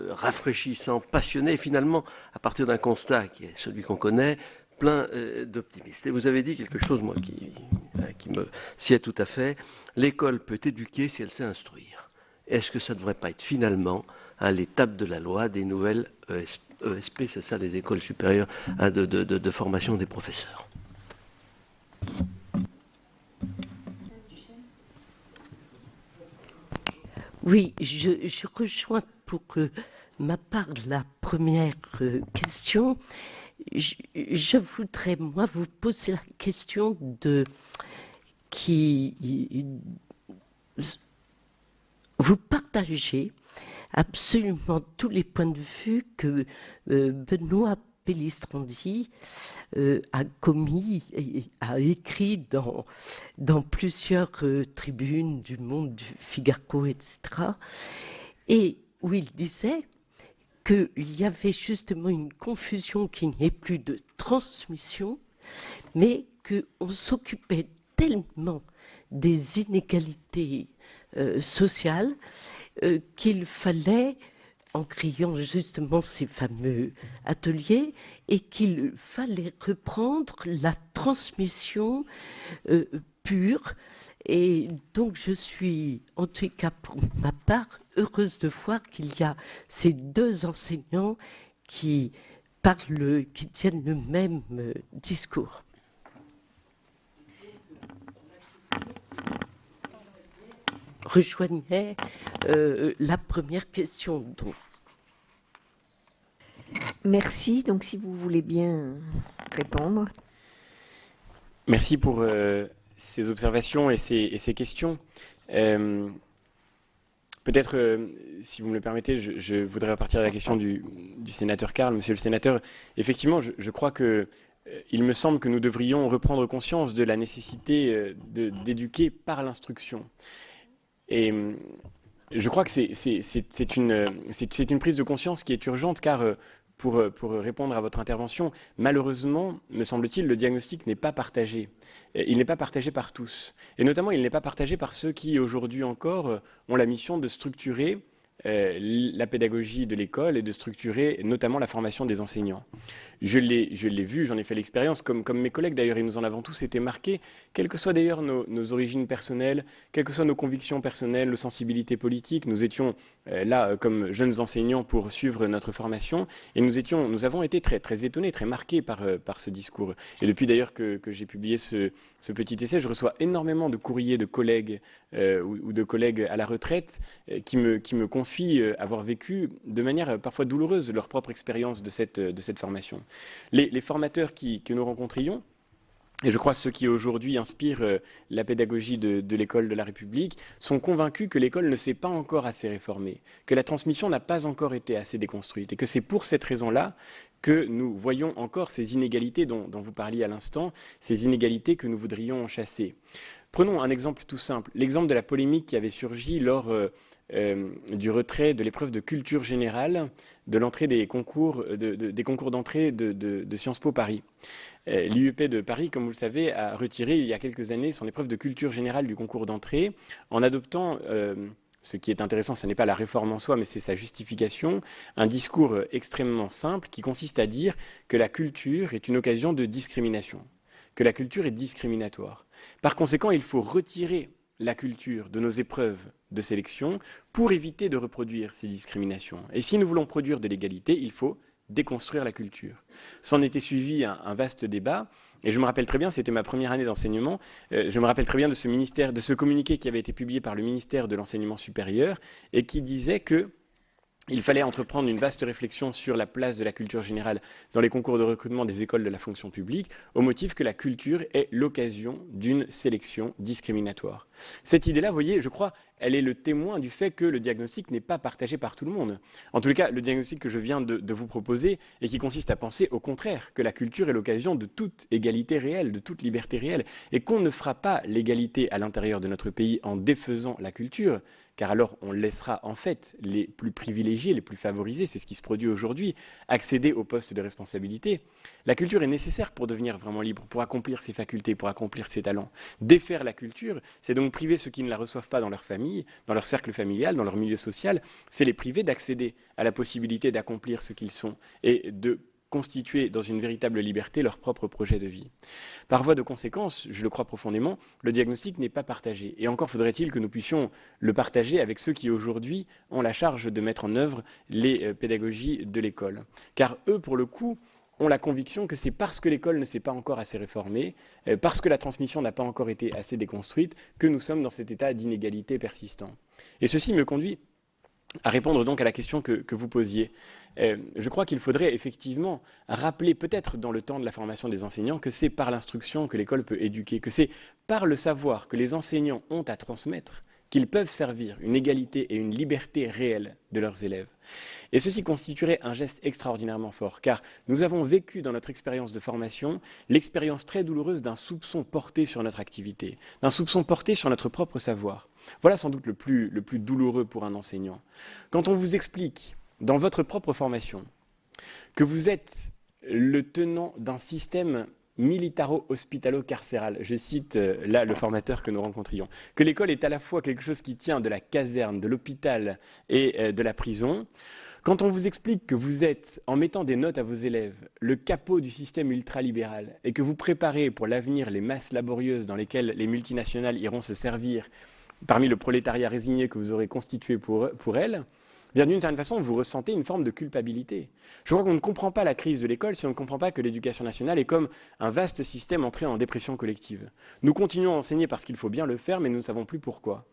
rafraîchissants, passionnés, et finalement, à partir d'un constat qui est celui qu'on connaît, plein d'optimistes. Et vous avez dit quelque chose, moi, qui me sied tout à fait. L'école peut éduquer si elle sait instruire. Est-ce que ça ne devrait pas être finalement à l'étape de la loi des nouvelles ESP, c'est ça, les écoles supérieures de formation des professeurs? Oui, je rejoins pour ma part la première question. Je voudrais, moi, vous poser la question vous partagez absolument tous les points de vue que Benoît Pellistrandi a commis et a écrit dans plusieurs tribunes du Monde, du Figaro, etc. Et où il disait qu'il y avait justement une confusion, qu'il n'y ait plus de transmission, mais qu'on s'occupait tellement des inégalités sociales qu'il fallait, en créant justement ces fameux ateliers, et qu'il fallait reprendre la transmission pure. Et donc je suis, en tout cas pour ma part, heureuse de voir qu'il y a ces deux enseignants qui parlent, qui tiennent le même discours. Rejoignait la première question. Donc. Merci. Donc, si vous voulez bien répondre. Merci pour ces observations et ces questions. Peut-être, si vous me le permettez, je voudrais repartir à la question du sénateur Karl. Monsieur le sénateur, effectivement, je crois que il me semble que nous devrions reprendre conscience de la nécessité d'éduquer par l'instruction. Et je crois que c'est une prise de conscience qui est urgente, car pour répondre à votre intervention, malheureusement, me semble-t-il, le diagnostic n'est pas partagé. Il n'est pas partagé par tous. Et notamment, il n'est pas partagé par ceux qui, aujourd'hui encore, ont la mission de structurer la pédagogie de l'école et de structurer notamment la formation des enseignants. Je l'ai vu, j'en ai fait l'expérience, comme mes collègues d'ailleurs, et nous en avons tous été marqués, quelles que soient d'ailleurs nos origines personnelles, quelles que soient nos convictions personnelles, nos sensibilités politiques. Nous étions là comme jeunes enseignants pour suivre notre formation, et nous avons été très, très étonnés, très marqués par ce discours. Et depuis d'ailleurs que j'ai publié ce petit essai, je reçois énormément de courriers de collègues ou de collègues à la retraite qui me confient avoir vécu de manière parfois douloureuse leur propre expérience de cette formation. Les formateurs que nous rencontrions, et je crois ceux qui aujourd'hui inspirent la pédagogie de l'école de la République, sont convaincus que l'école ne s'est pas encore assez réformée, que la transmission n'a pas encore été assez déconstruite, et que c'est pour cette raison-là que nous voyons encore ces inégalités dont vous parliez à l'instant, ces inégalités que nous voudrions chasser. Prenons un exemple tout simple, l'exemple de la polémique qui avait surgi lors du retrait de l'épreuve de culture générale de l'entrée des concours d'entrée de Sciences Po Paris. L'IUP de Paris, comme vous le savez, a retiré il y a quelques années son épreuve de culture générale du concours d'entrée en adoptant, ce qui est intéressant, ce n'est pas la réforme en soi, mais c'est sa justification, un discours extrêmement simple qui consiste à dire que la culture est une occasion de discrimination, que la culture est discriminatoire. Par conséquent, il faut retirer la culture de nos épreuves de sélection pour éviter de reproduire ces discriminations. Et si nous voulons produire de l'égalité, il faut déconstruire la culture. S'en était suivi un vaste débat, et je me rappelle très bien, c'était ma première année d'enseignement, je me rappelle très bien de ce communiqué qui avait été publié par le ministère de l'Enseignement supérieur et qui disait que il fallait entreprendre une vaste réflexion sur la place de la culture générale dans les concours de recrutement des écoles de la fonction publique, au motif que la culture est l'occasion d'une sélection discriminatoire. Cette idée-là, vous voyez, je crois, elle est le témoin du fait que le diagnostic n'est pas partagé par tout le monde. En tout cas, le diagnostic que je viens de vous proposer et qui consiste à penser au contraire que la culture est l'occasion de toute égalité réelle, de toute liberté réelle, et qu'on ne fera pas l'égalité à l'intérieur de notre pays en défaisant la culture, car alors on laissera en fait les plus privilégiés, les plus favorisés, c'est ce qui se produit aujourd'hui, accéder aux postes de responsabilité. La culture est nécessaire pour devenir vraiment libre, pour accomplir ses facultés, pour accomplir ses talents. Défaire la culture, c'est donc priver ceux qui ne la reçoivent pas dans leur famille, dans leur cercle familial, dans leur milieu social, c'est les priver d'accéder à la possibilité d'accomplir ce qu'ils sont et de constituer dans une véritable liberté leur propre projet de vie. Par voie de conséquence, je le crois profondément, le diagnostic n'est pas partagé. Et encore faudrait-il que nous puissions le partager avec ceux qui aujourd'hui ont la charge de mettre en œuvre les pédagogies de l'école. Car eux, pour le coup, ont la conviction que c'est parce que l'école ne s'est pas encore assez réformée, parce que la transmission n'a pas encore été assez déconstruite, que nous sommes dans cet état d'inégalité persistant. Et ceci me conduit à répondre donc à la question que vous posiez. Je crois qu'il faudrait effectivement rappeler, peut-être dans le temps de la formation des enseignants, que c'est par l'instruction que l'école peut éduquer, que c'est par le savoir que les enseignants ont à transmettre qu'ils peuvent servir une égalité et une liberté réelle de leurs élèves. Et ceci constituerait un geste extraordinairement fort, car nous avons vécu dans notre expérience de formation l'expérience très douloureuse d'un soupçon porté sur notre activité, d'un soupçon porté sur notre propre savoir. Voilà sans doute le plus douloureux pour un enseignant. Quand on vous explique, dans votre propre formation, que vous êtes le tenant d'un système militaro-hospitalo-carcéral, je cite là le formateur que nous rencontrions, que l'école est à la fois quelque chose qui tient de la caserne, de l'hôpital et de la prison. Quand on vous explique que vous êtes, en mettant des notes à vos élèves, le capot du système ultralibéral et que vous préparez pour l'avenir les masses laborieuses dans lesquelles les multinationales iront se servir parmi le prolétariat résigné que vous aurez constitué pour elles, bien d'une certaine façon, vous ressentez une forme de culpabilité. Je crois qu'on ne comprend pas la crise de l'école si on ne comprend pas que l'éducation nationale est comme un vaste système entré en dépression collective. Nous continuons à enseigner parce qu'il faut bien le faire, mais nous ne savons plus pourquoi.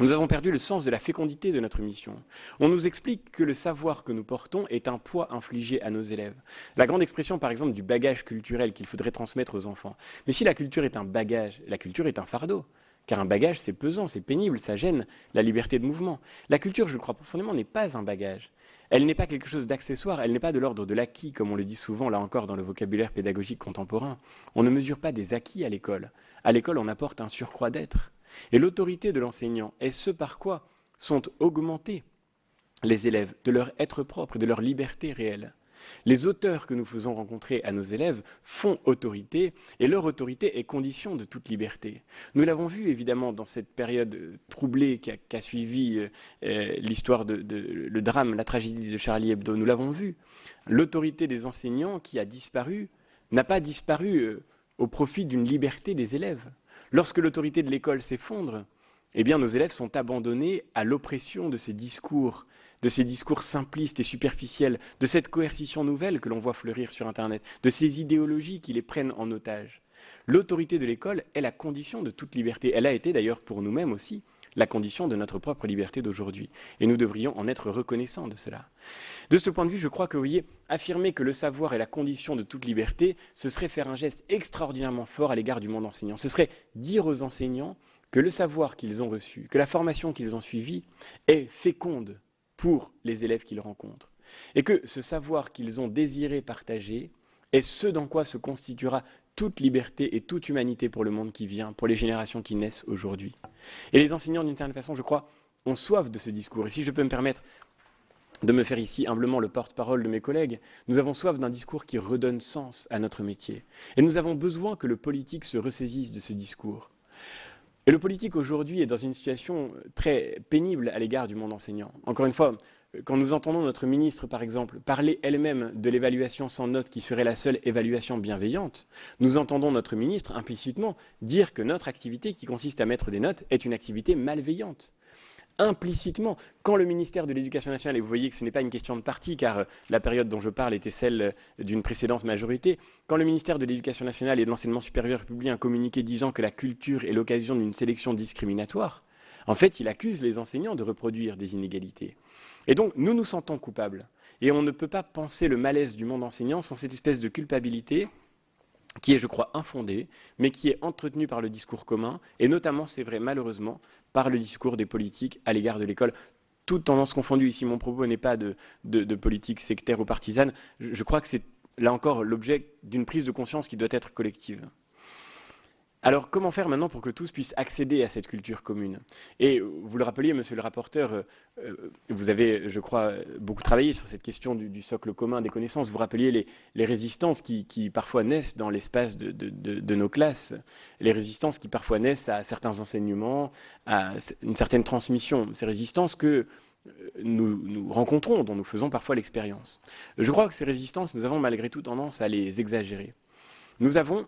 Nous avons perdu le sens de la fécondité de notre mission. On nous explique que le savoir que nous portons est un poids infligé à nos élèves. La grande expression, par exemple, du bagage culturel qu'il faudrait transmettre aux enfants. Mais si la culture est un bagage, la culture est un fardeau. Car un bagage, c'est pesant, c'est pénible, ça gêne la liberté de mouvement. La culture, je le crois profondément, n'est pas un bagage. Elle n'est pas quelque chose d'accessoire, elle n'est pas de l'ordre de l'acquis, comme on le dit souvent, là encore, dans le vocabulaire pédagogique contemporain. On ne mesure pas des acquis à l'école. À l'école, on apporte un surcroît d'être. Et l'autorité de l'enseignant est ce par quoi sont augmentés les élèves, de leur être propre, de leur liberté réelle. Les auteurs que nous faisons rencontrer à nos élèves font autorité, et leur autorité est condition de toute liberté. Nous l'avons vu évidemment dans cette période troublée qu'a suivi l'histoire le drame, la tragédie de Charlie Hebdo. Nous l'avons vu. L'autorité des enseignants qui a disparu n'a pas disparu au profit d'une liberté des élèves. Lorsque l'autorité de l'école s'effondre, eh bien nos élèves sont abandonnés à l'oppression de ces discours simplistes et superficiels, de cette coercition nouvelle que l'on voit fleurir sur Internet, de ces idéologies qui les prennent en otage. L'autorité de l'école est la condition de toute liberté. Elle a été d'ailleurs pour nous-mêmes aussi la condition de notre propre liberté d'aujourd'hui. Et nous devrions en être reconnaissants de cela. De ce point de vue, je crois que, vous voyez, affirmer que le savoir est la condition de toute liberté, ce serait faire un geste extraordinairement fort à l'égard du monde enseignant. Ce serait dire aux enseignants que le savoir qu'ils ont reçu, que la formation qu'ils ont suivie est féconde pour les élèves qu'ils rencontrent. Et que ce savoir qu'ils ont désiré partager est ce dans quoi se constituera toute liberté et toute humanité pour le monde qui vient, pour les générations qui naissent aujourd'hui. Et les enseignants, d'une certaine façon, je crois, ont soif de ce discours. Et si je peux me permettre de me faire ici humblement le porte-parole de mes collègues, nous avons soif d'un discours qui redonne sens à notre métier. Et nous avons besoin que le politique se ressaisisse de ce discours. Et le politique aujourd'hui est dans une situation très pénible à l'égard du monde enseignant. Encore une fois, quand nous entendons notre ministre, par exemple, parler elle-même de l'évaluation sans notes qui serait la seule évaluation bienveillante, nous entendons notre ministre implicitement dire que notre activité qui consiste à mettre des notes est une activité malveillante. Implicitement, quand le ministère de l'Éducation nationale, et vous voyez que ce n'est pas une question de parti, car la période dont je parle était celle d'une précédente majorité, quand le ministère de l'Éducation nationale et de l'Enseignement supérieur publie un communiqué disant que la culture est l'occasion d'une sélection discriminatoire, en fait, il accuse les enseignants de reproduire des inégalités. Et donc, nous nous sentons coupables. Et on ne peut pas penser le malaise du monde enseignant sans cette espèce de culpabilité qui est, je crois, infondée, mais qui est entretenue par le discours commun, et notamment, c'est vrai, malheureusement, par le discours des politiques à l'égard de l'école. Toutes tendances confondues, ici, mon propos n'est pas de politique sectaire ou partisane. Je crois que c'est, là encore, l'objet d'une prise de conscience qui doit être collective. Alors, comment faire maintenant pour que tous puissent accéder à cette culture commune? Et vous le rappeliez, monsieur le rapporteur, vous avez, je crois, beaucoup travaillé sur cette question du socle commun des connaissances. Vous rappeliez les résistances qui parfois naissent dans l'espace de nos classes, les résistances qui parfois naissent à certains enseignements, à une certaine transmission. Ces résistances que nous rencontrons, dont nous faisons parfois l'expérience. Je crois que ces résistances, nous avons malgré tout tendance à les exagérer. Nous avons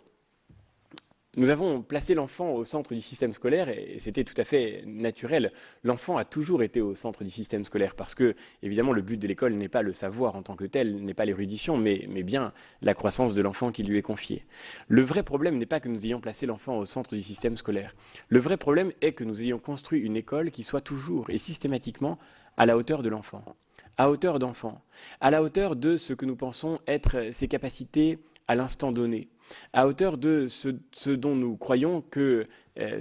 placé l'enfant au centre du système scolaire et c'était tout à fait naturel. L'enfant a toujours été au centre du système scolaire parce que, évidemment, le but de l'école n'est pas le savoir en tant que tel, n'est pas l'érudition, mais bien la croissance de l'enfant qui lui est confiée. Le vrai problème n'est pas que nous ayons placé l'enfant au centre du système scolaire. Le vrai problème est que nous ayons construit une école qui soit toujours et systématiquement à la hauteur de l'enfant, à hauteur d'enfant, à la hauteur de ce que nous pensons être ses capacités à l'instant donné, à hauteur de ce dont nous croyons que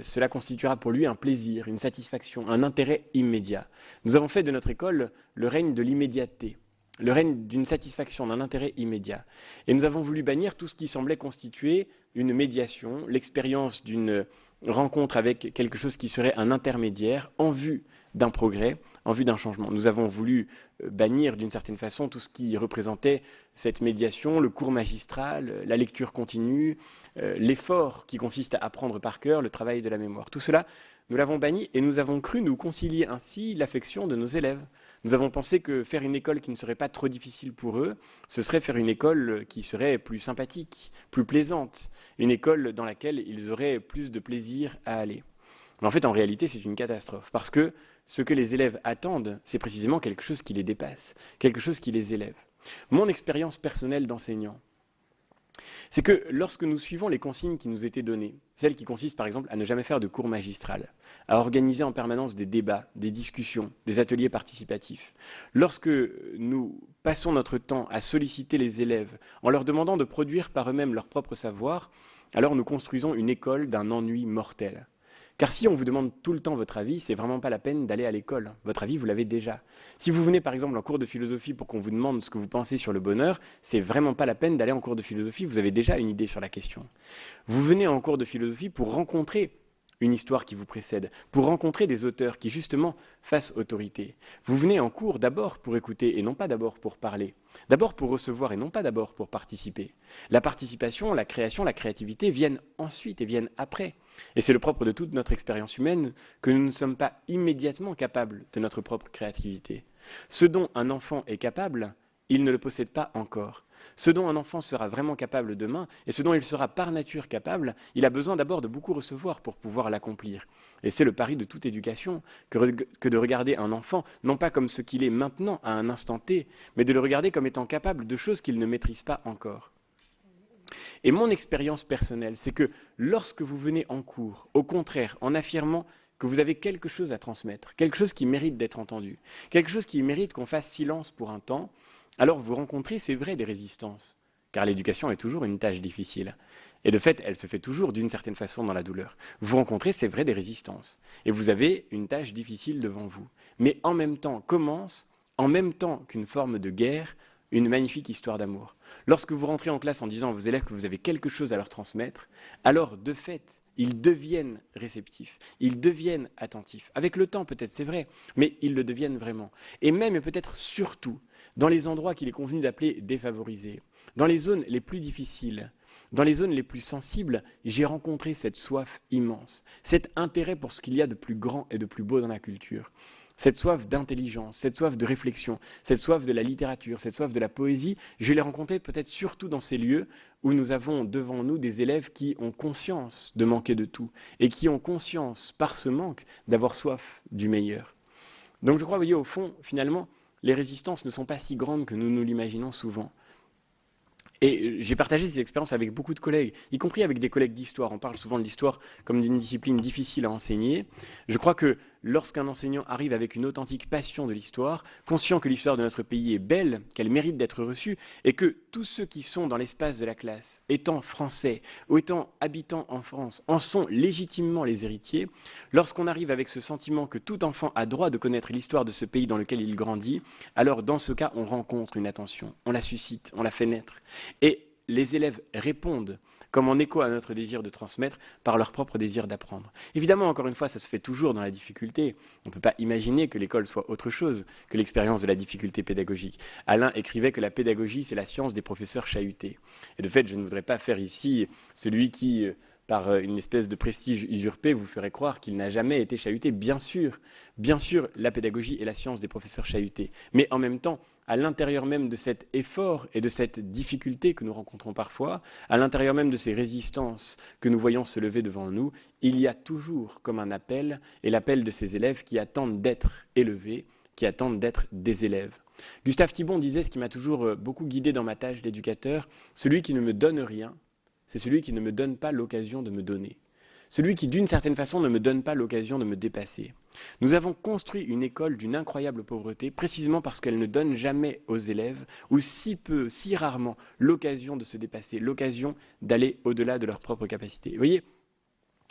cela constituera pour lui un plaisir, une satisfaction, un intérêt immédiat. Nous avons fait de notre école le règne de l'immédiateté, le règne d'une satisfaction, d'un intérêt immédiat. Et nous avons voulu bannir tout ce qui semblait constituer une médiation, l'expérience d'une rencontre avec quelque chose qui serait un intermédiaire en vue d'un progrès, en vue d'un changement. Nous avons voulu bannir d'une certaine façon tout ce qui représentait cette médiation, le cours magistral, la lecture continue, l'effort qui consiste à apprendre par cœur, le travail de la mémoire. Tout cela, nous l'avons banni et nous avons cru nous concilier ainsi l'affection de nos élèves. Nous avons pensé que faire une école qui ne serait pas trop difficile pour eux, ce serait faire une école qui serait plus sympathique, plus plaisante, une école dans laquelle ils auraient plus de plaisir à aller. Mais en fait, en réalité, c'est une catastrophe parce que ce que les élèves attendent, c'est précisément quelque chose qui les dépasse, quelque chose qui les élève. Mon expérience personnelle d'enseignant, c'est que lorsque nous suivons les consignes qui nous étaient données, celles qui consistent par exemple à ne jamais faire de cours magistral, à organiser en permanence des débats, des discussions, des ateliers participatifs, lorsque nous passons notre temps à solliciter les élèves en leur demandant de produire par eux-mêmes leur propre savoir, alors nous construisons une école d'un ennui mortel. Car si on vous demande tout le temps votre avis, c'est vraiment pas la peine d'aller à l'école. Votre avis, vous l'avez déjà. Si vous venez par exemple en cours de philosophie pour qu'on vous demande ce que vous pensez sur le bonheur, c'est vraiment pas la peine d'aller en cours de philosophie, vous avez déjà une idée sur la question. Vous venez en cours de philosophie pour rencontrer une histoire qui vous précède, pour rencontrer des auteurs qui justement fassent autorité. Vous venez en cours d'abord pour écouter et non pas d'abord pour parler. D'abord pour recevoir et non pas d'abord pour participer. La participation, la création, la créativité viennent ensuite et viennent après. Et c'est le propre de toute notre expérience humaine que nous ne sommes pas immédiatement capables de notre propre créativité. Ce dont un enfant est capable, il ne le possède pas encore. Ce dont un enfant sera vraiment capable demain, et ce dont il sera par nature capable, il a besoin d'abord de beaucoup recevoir pour pouvoir l'accomplir. Et c'est le pari de toute éducation, que de regarder un enfant, non pas comme ce qu'il est maintenant, à un instant T, mais de le regarder comme étant capable de choses qu'il ne maîtrise pas encore. Et mon expérience personnelle, c'est que lorsque vous venez en cours, au contraire, en affirmant que vous avez quelque chose à transmettre, quelque chose qui mérite d'être entendu, quelque chose qui mérite qu'on fasse silence pour un temps, alors vous rencontrez, c'est vrai, des résistances, car l'éducation est toujours une tâche difficile. Et de fait, elle se fait toujours d'une certaine façon dans la douleur. Vous rencontrez, c'est vrai, des résistances. Et vous avez une tâche difficile devant vous. Mais en même temps, commence, en même temps qu'une forme de guerre, une magnifique histoire d'amour. Lorsque vous rentrez en classe en disant à vos élèves que vous avez quelque chose à leur transmettre, alors de fait, ils deviennent réceptifs, ils deviennent attentifs. Avec le temps peut-être, c'est vrai, mais ils le deviennent vraiment. Et même et peut-être surtout, dans les endroits qu'il est convenu d'appeler défavorisés, dans les zones les plus difficiles, dans les zones les plus sensibles, j'ai rencontré cette soif immense, cet intérêt pour ce qu'il y a de plus grand et de plus beau dans la culture. Cette soif d'intelligence, cette soif de réflexion, cette soif de la littérature, cette soif de la poésie, je l'ai rencontrée peut-être surtout dans ces lieux où nous avons devant nous des élèves qui ont conscience de manquer de tout et qui ont conscience, par ce manque, d'avoir soif du meilleur. Donc je crois, vous voyez, au fond, finalement, les résistances ne sont pas si grandes que nous nous l'imaginons souvent. Et j'ai partagé ces expériences avec beaucoup de collègues, y compris avec des collègues d'histoire. On parle souvent de l'histoire comme d'une discipline difficile à enseigner. Je crois que lorsqu'un enseignant arrive avec une authentique passion de l'histoire, conscient que l'histoire de notre pays est belle, qu'elle mérite d'être reçue, et que tous ceux qui sont dans l'espace de la classe, étant français ou étant habitants en France, en sont légitimement les héritiers, lorsqu'on arrive avec ce sentiment que tout enfant a droit de connaître l'histoire de ce pays dans lequel il grandit, alors dans ce cas, on rencontre une attention, on la suscite, on la fait naître. Et les élèves répondent comme en écho à notre désir de transmettre par leur propre désir d'apprendre. Évidemment, encore une fois, ça se fait toujours dans la difficulté. On ne peut pas imaginer que l'école soit autre chose que l'expérience de la difficulté pédagogique. Alain écrivait que la pédagogie, c'est la science des professeurs chahutés. Et de fait, je ne voudrais pas faire ici celui qui, par une espèce de prestige usurpé, vous ferait croire qu'il n'a jamais été chahuté. Bien sûr, la pédagogie est la science des professeurs chahutés. Mais en même temps, à l'intérieur même de cet effort et de cette difficulté que nous rencontrons parfois, à l'intérieur même de ces résistances que nous voyons se lever devant nous, il y a toujours comme un appel, et l'appel de ces élèves qui attendent d'être élevés, qui attendent d'être des élèves. Gustave Thibon disait, ce qui m'a toujours beaucoup guidé dans ma tâche d'éducateur, celui qui ne me donne rien, c'est celui qui ne me donne pas l'occasion de me donner. Celui qui, d'une certaine façon, ne me donne pas l'occasion de me dépasser. Nous avons construit une école d'une incroyable pauvreté, précisément parce qu'elle ne donne jamais aux élèves, ou si peu, si rarement, l'occasion de se dépasser, l'occasion d'aller au-delà de leurs propres capacités. Vous voyez,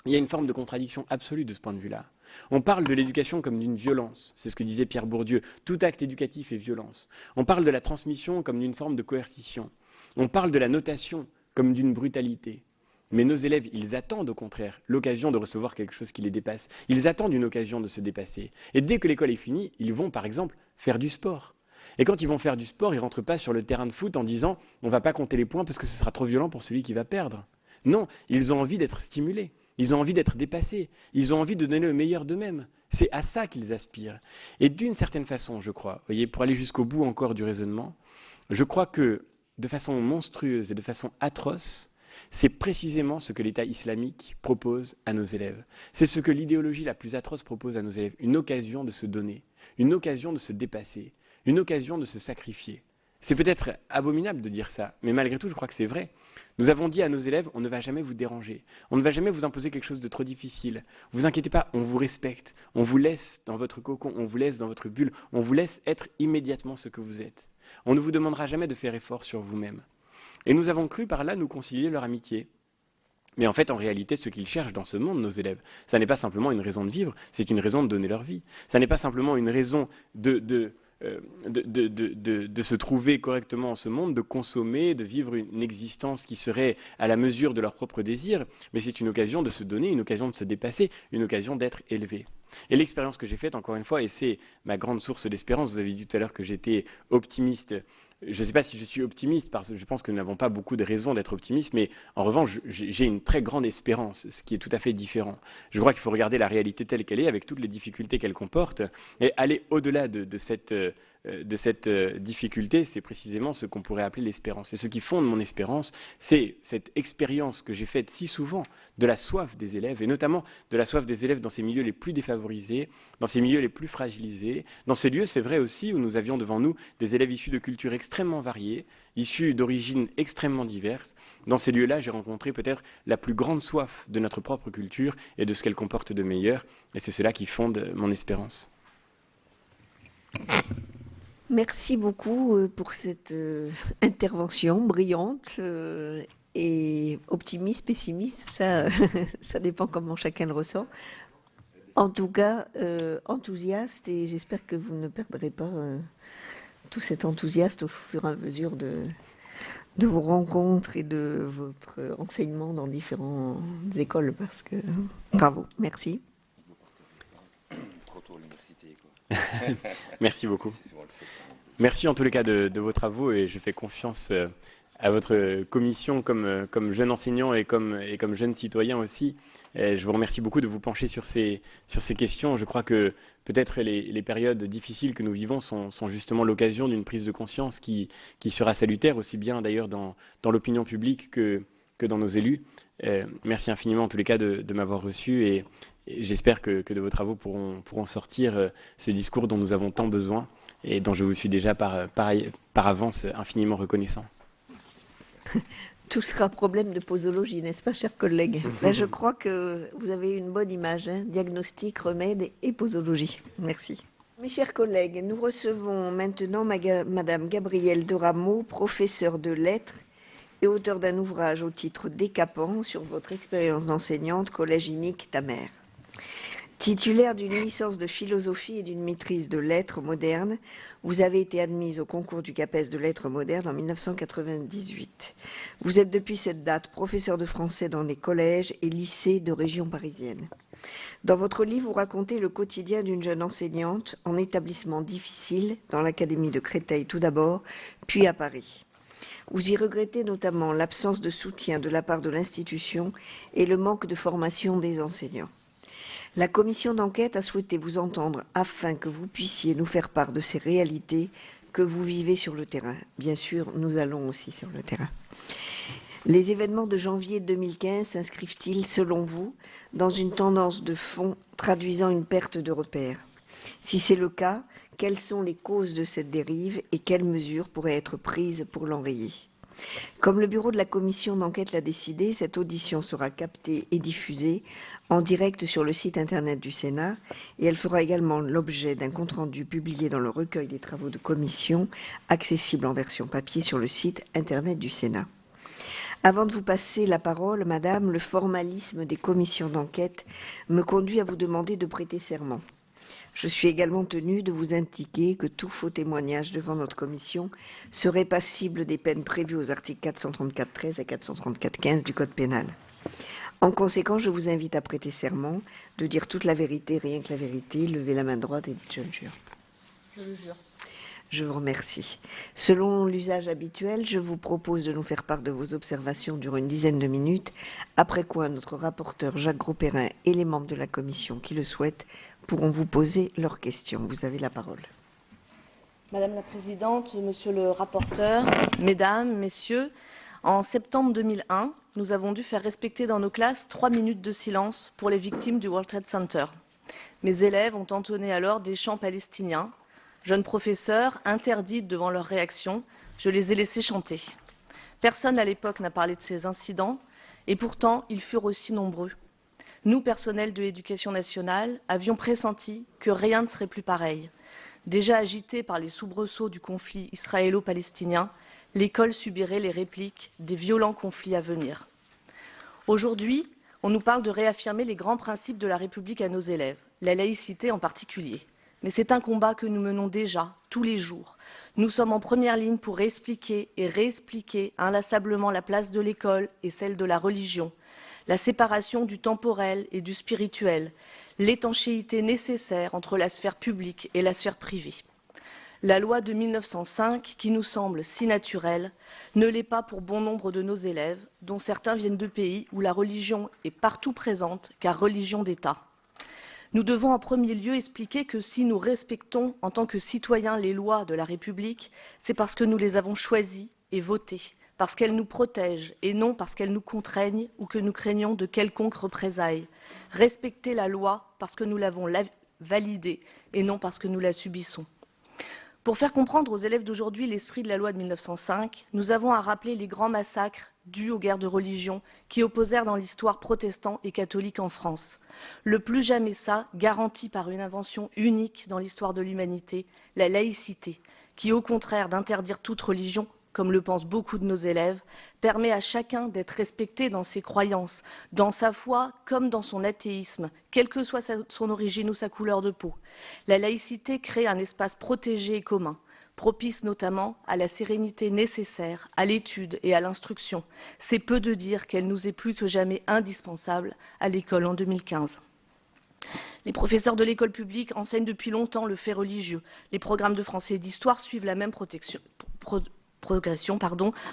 il y a une forme de contradiction absolue de ce point de vue-là. On parle de l'éducation comme d'une violence, c'est ce que disait Pierre Bourdieu, tout acte éducatif est violence. On parle de la transmission comme d'une forme de coercition. On parle de la notation comme d'une brutalité. Mais nos élèves, ils attendent au contraire l'occasion de recevoir quelque chose qui les dépasse. Ils attendent une occasion de se dépasser. Et dès que l'école est finie, ils vont par exemple faire du sport. Et quand ils vont faire du sport, ils ne rentrent pas sur le terrain de foot en disant « on ne va pas compter les points parce que ce sera trop violent pour celui qui va perdre ». Non, ils ont envie d'être stimulés, ils ont envie d'être dépassés, ils ont envie de donner le meilleur d'eux-mêmes. C'est à ça qu'ils aspirent. Et d'une certaine façon, je crois, voyez, pour aller jusqu'au bout encore du raisonnement, je crois que de façon monstrueuse et de façon atroce, c'est précisément ce que l'État islamique propose à nos élèves. C'est ce que l'idéologie la plus atroce propose à nos élèves. Une occasion de se donner, une occasion de se dépasser, une occasion de se sacrifier. C'est peut-être abominable de dire ça, mais malgré tout, je crois que c'est vrai. Nous avons dit à nos élèves, on ne va jamais vous déranger, on ne va jamais vous imposer quelque chose de trop difficile. Vous inquiétez pas, on vous respecte, on vous laisse dans votre cocon, on vous laisse dans votre bulle, on vous laisse être immédiatement ce que vous êtes. On ne vous demandera jamais de faire effort sur vous-même. Et nous avons cru par là nous concilier leur amitié. Mais en fait, en réalité, ce qu'ils cherchent dans ce monde, nos élèves, ça n'est pas simplement une raison de vivre, c'est une raison de donner leur vie. Ça n'est pas simplement une raison de se trouver correctement en ce monde, de consommer, de vivre une existence qui serait à la mesure de leurs propres désirs, mais c'est une occasion de se donner, une occasion de se dépasser, une occasion d'être élevé. Et l'expérience que j'ai faite, encore une fois, et c'est ma grande source d'espérance, vous avez dit tout à l'heure que j'étais optimiste je ne sais pas si je suis optimiste, parce que je pense que nous n'avons pas beaucoup de raisons d'être optimistes, mais en revanche, j'ai une très grande espérance, ce qui est tout à fait différent. Je crois qu'il faut regarder la réalité telle qu'elle est, avec toutes les difficultés qu'elle comporte, et aller au-delà de cette difficulté. C'est précisément ce qu'on pourrait appeler l'espérance. Et ce qui fonde mon espérance, c'est cette expérience que j'ai faite si souvent de la soif des élèves, et notamment de la soif des élèves dans ces milieux les plus défavorisés, dans ces milieux les plus fragilisés, dans ces lieux, c'est vrai aussi, où nous avions devant nous des élèves issus de cultures extrêmement variées, issus d'origines extrêmement diverses. Dans ces lieux-là, j'ai rencontré peut-être la plus grande soif de notre propre culture et de ce qu'elle comporte de meilleur, et c'est cela qui fonde mon espérance. Merci beaucoup pour cette intervention brillante et optimiste, pessimiste, ça, ça dépend comment chacun le ressent. En tout cas, enthousiaste, et j'espère que vous ne perdrez pas tout cet enthousiasme au fur et à mesure de vos rencontres et de votre enseignement dans différentes écoles, parce que bravo, merci. Merci beaucoup. Merci en tous les cas de vos travaux, et je fais confiance à votre commission comme jeune enseignant et comme jeune citoyen aussi. Et je vous remercie beaucoup de vous pencher sur ces questions. Je crois que peut-être les périodes difficiles que nous vivons sont justement l'occasion d'une prise de conscience qui sera salutaire, aussi bien d'ailleurs dans l'opinion publique que dans nos élus. Merci infiniment en tous les cas de m'avoir reçu, et j'espère que de vos travaux pourront sortir ce discours dont nous avons tant besoin et dont je vous suis déjà par avance infiniment reconnaissant. Tout sera problème de posologie, n'est-ce pas, chers collègues? Là, je crois que vous avez une bonne image, hein, diagnostic, remède et posologie. Merci. Mes chers collègues, nous recevons maintenant Madame Gabrielle Dorameau, professeure de lettres et auteure d'un ouvrage au titre décapant sur votre expérience d'enseignante, Collège Inique Tamer. Titulaire d'une licence de philosophie et d'une maîtrise de lettres modernes, vous avez été admise au concours du CAPES de lettres modernes en 1998. Vous êtes depuis cette date professeur de français dans les collèges et lycées de région parisienne. Dans votre livre, vous racontez le quotidien d'une jeune enseignante en établissement difficile dans l'académie de Créteil tout d'abord, puis à Paris. Vous y regrettez notamment l'absence de soutien de la part de l'institution et le manque de formation des enseignants. La commission d'enquête a souhaité vous entendre afin que vous puissiez nous faire part de ces réalités que vous vivez sur le terrain. Bien sûr, nous allons aussi sur le terrain. Les événements de janvier 2015 s'inscrivent-ils, selon vous, dans une tendance de fond traduisant une perte de repères? Si c'est le cas, quelles sont les causes de cette dérive et quelles mesures pourraient être prises pour l'enrayer? Comme le bureau de la commission d'enquête l'a décidé, cette audition sera captée et diffusée en direct sur le site internet du Sénat, et elle fera également l'objet d'un compte-rendu publié dans le recueil des travaux de commission, accessible en version papier sur le site internet du Sénat. Avant de vous passer la parole, Madame, le formalisme des commissions d'enquête me conduit à vous demander de prêter serment. Je suis également tenue de vous indiquer que tout faux témoignage devant notre commission serait passible des peines prévues aux articles 434-13 et 434-15 du Code pénal. En conséquence, je vous invite à prêter serment, de dire toute la vérité, rien que la vérité. Levez la main droite et dites « je le jure ». Je le jure. Je vous remercie. Selon l'usage habituel, je vous propose de nous faire part de vos observations durant une dizaine de minutes, après quoi notre rapporteur Jacques Grosperrin et les membres de la commission qui le souhaitent pourront vous poser leurs questions. Vous avez la parole. Madame la Présidente, Monsieur le rapporteur, Mesdames, Messieurs, en septembre 2001, nous avons dû faire respecter dans nos classes 3 minutes de silence pour les victimes du World Trade Center. Mes élèves ont entonné alors des chants palestiniens. Jeunes professeurs, interdites devant leur réaction, je les ai laissés chanter. Personne à l'époque n'a parlé de ces incidents, et pourtant ils furent aussi nombreux. Nous, personnels de l'Éducation nationale, avions pressenti que rien ne serait plus pareil. Déjà agitée par les soubresauts du conflit israélo-palestinien, l'école subirait les répliques des violents conflits à venir. Aujourd'hui, on nous parle de réaffirmer les grands principes de la République à nos élèves, la laïcité en particulier. Mais c'est un combat que nous menons déjà, tous les jours. Nous sommes en première ligne pour expliquer et réexpliquer inlassablement la place de l'école et celle de la religion, la séparation du temporel et du spirituel, l'étanchéité nécessaire entre la sphère publique et la sphère privée. La loi de 1905, qui nous semble si naturelle, ne l'est pas pour bon nombre de nos élèves, dont certains viennent de pays où la religion est partout présente, car religion d'État. Nous devons en premier lieu expliquer que si nous respectons en tant que citoyens les lois de la République, c'est parce que nous les avons choisies et votées, parce qu'elles nous protègent et non parce qu'elles nous contraignent ou que nous craignons de quelconques représailles. Respecter la loi parce que nous l'avons validée et non parce que nous la subissons. Pour faire comprendre aux élèves d'aujourd'hui l'esprit de la loi de 1905, nous avons à rappeler les grands massacres dus aux guerres de religion qui opposèrent dans l'histoire protestants et catholiques en France. Le plus jamais ça, garanti par une invention unique dans l'histoire de l'humanité, la laïcité, qui au contraire d'interdire toute religion, comme le pensent beaucoup de nos élèves, permet à chacun d'être respecté dans ses croyances, dans sa foi comme dans son athéisme, quelle que soit son origine ou sa couleur de peau. La laïcité crée un espace protégé et commun, propice notamment à la sérénité nécessaire, à l'étude et à l'instruction. C'est peu de dire qu'elle nous est plus que jamais indispensable à l'école en 2015. Les professeurs de l'école publique enseignent depuis longtemps le fait religieux. Les programmes de français et d'histoire suivent la même progression.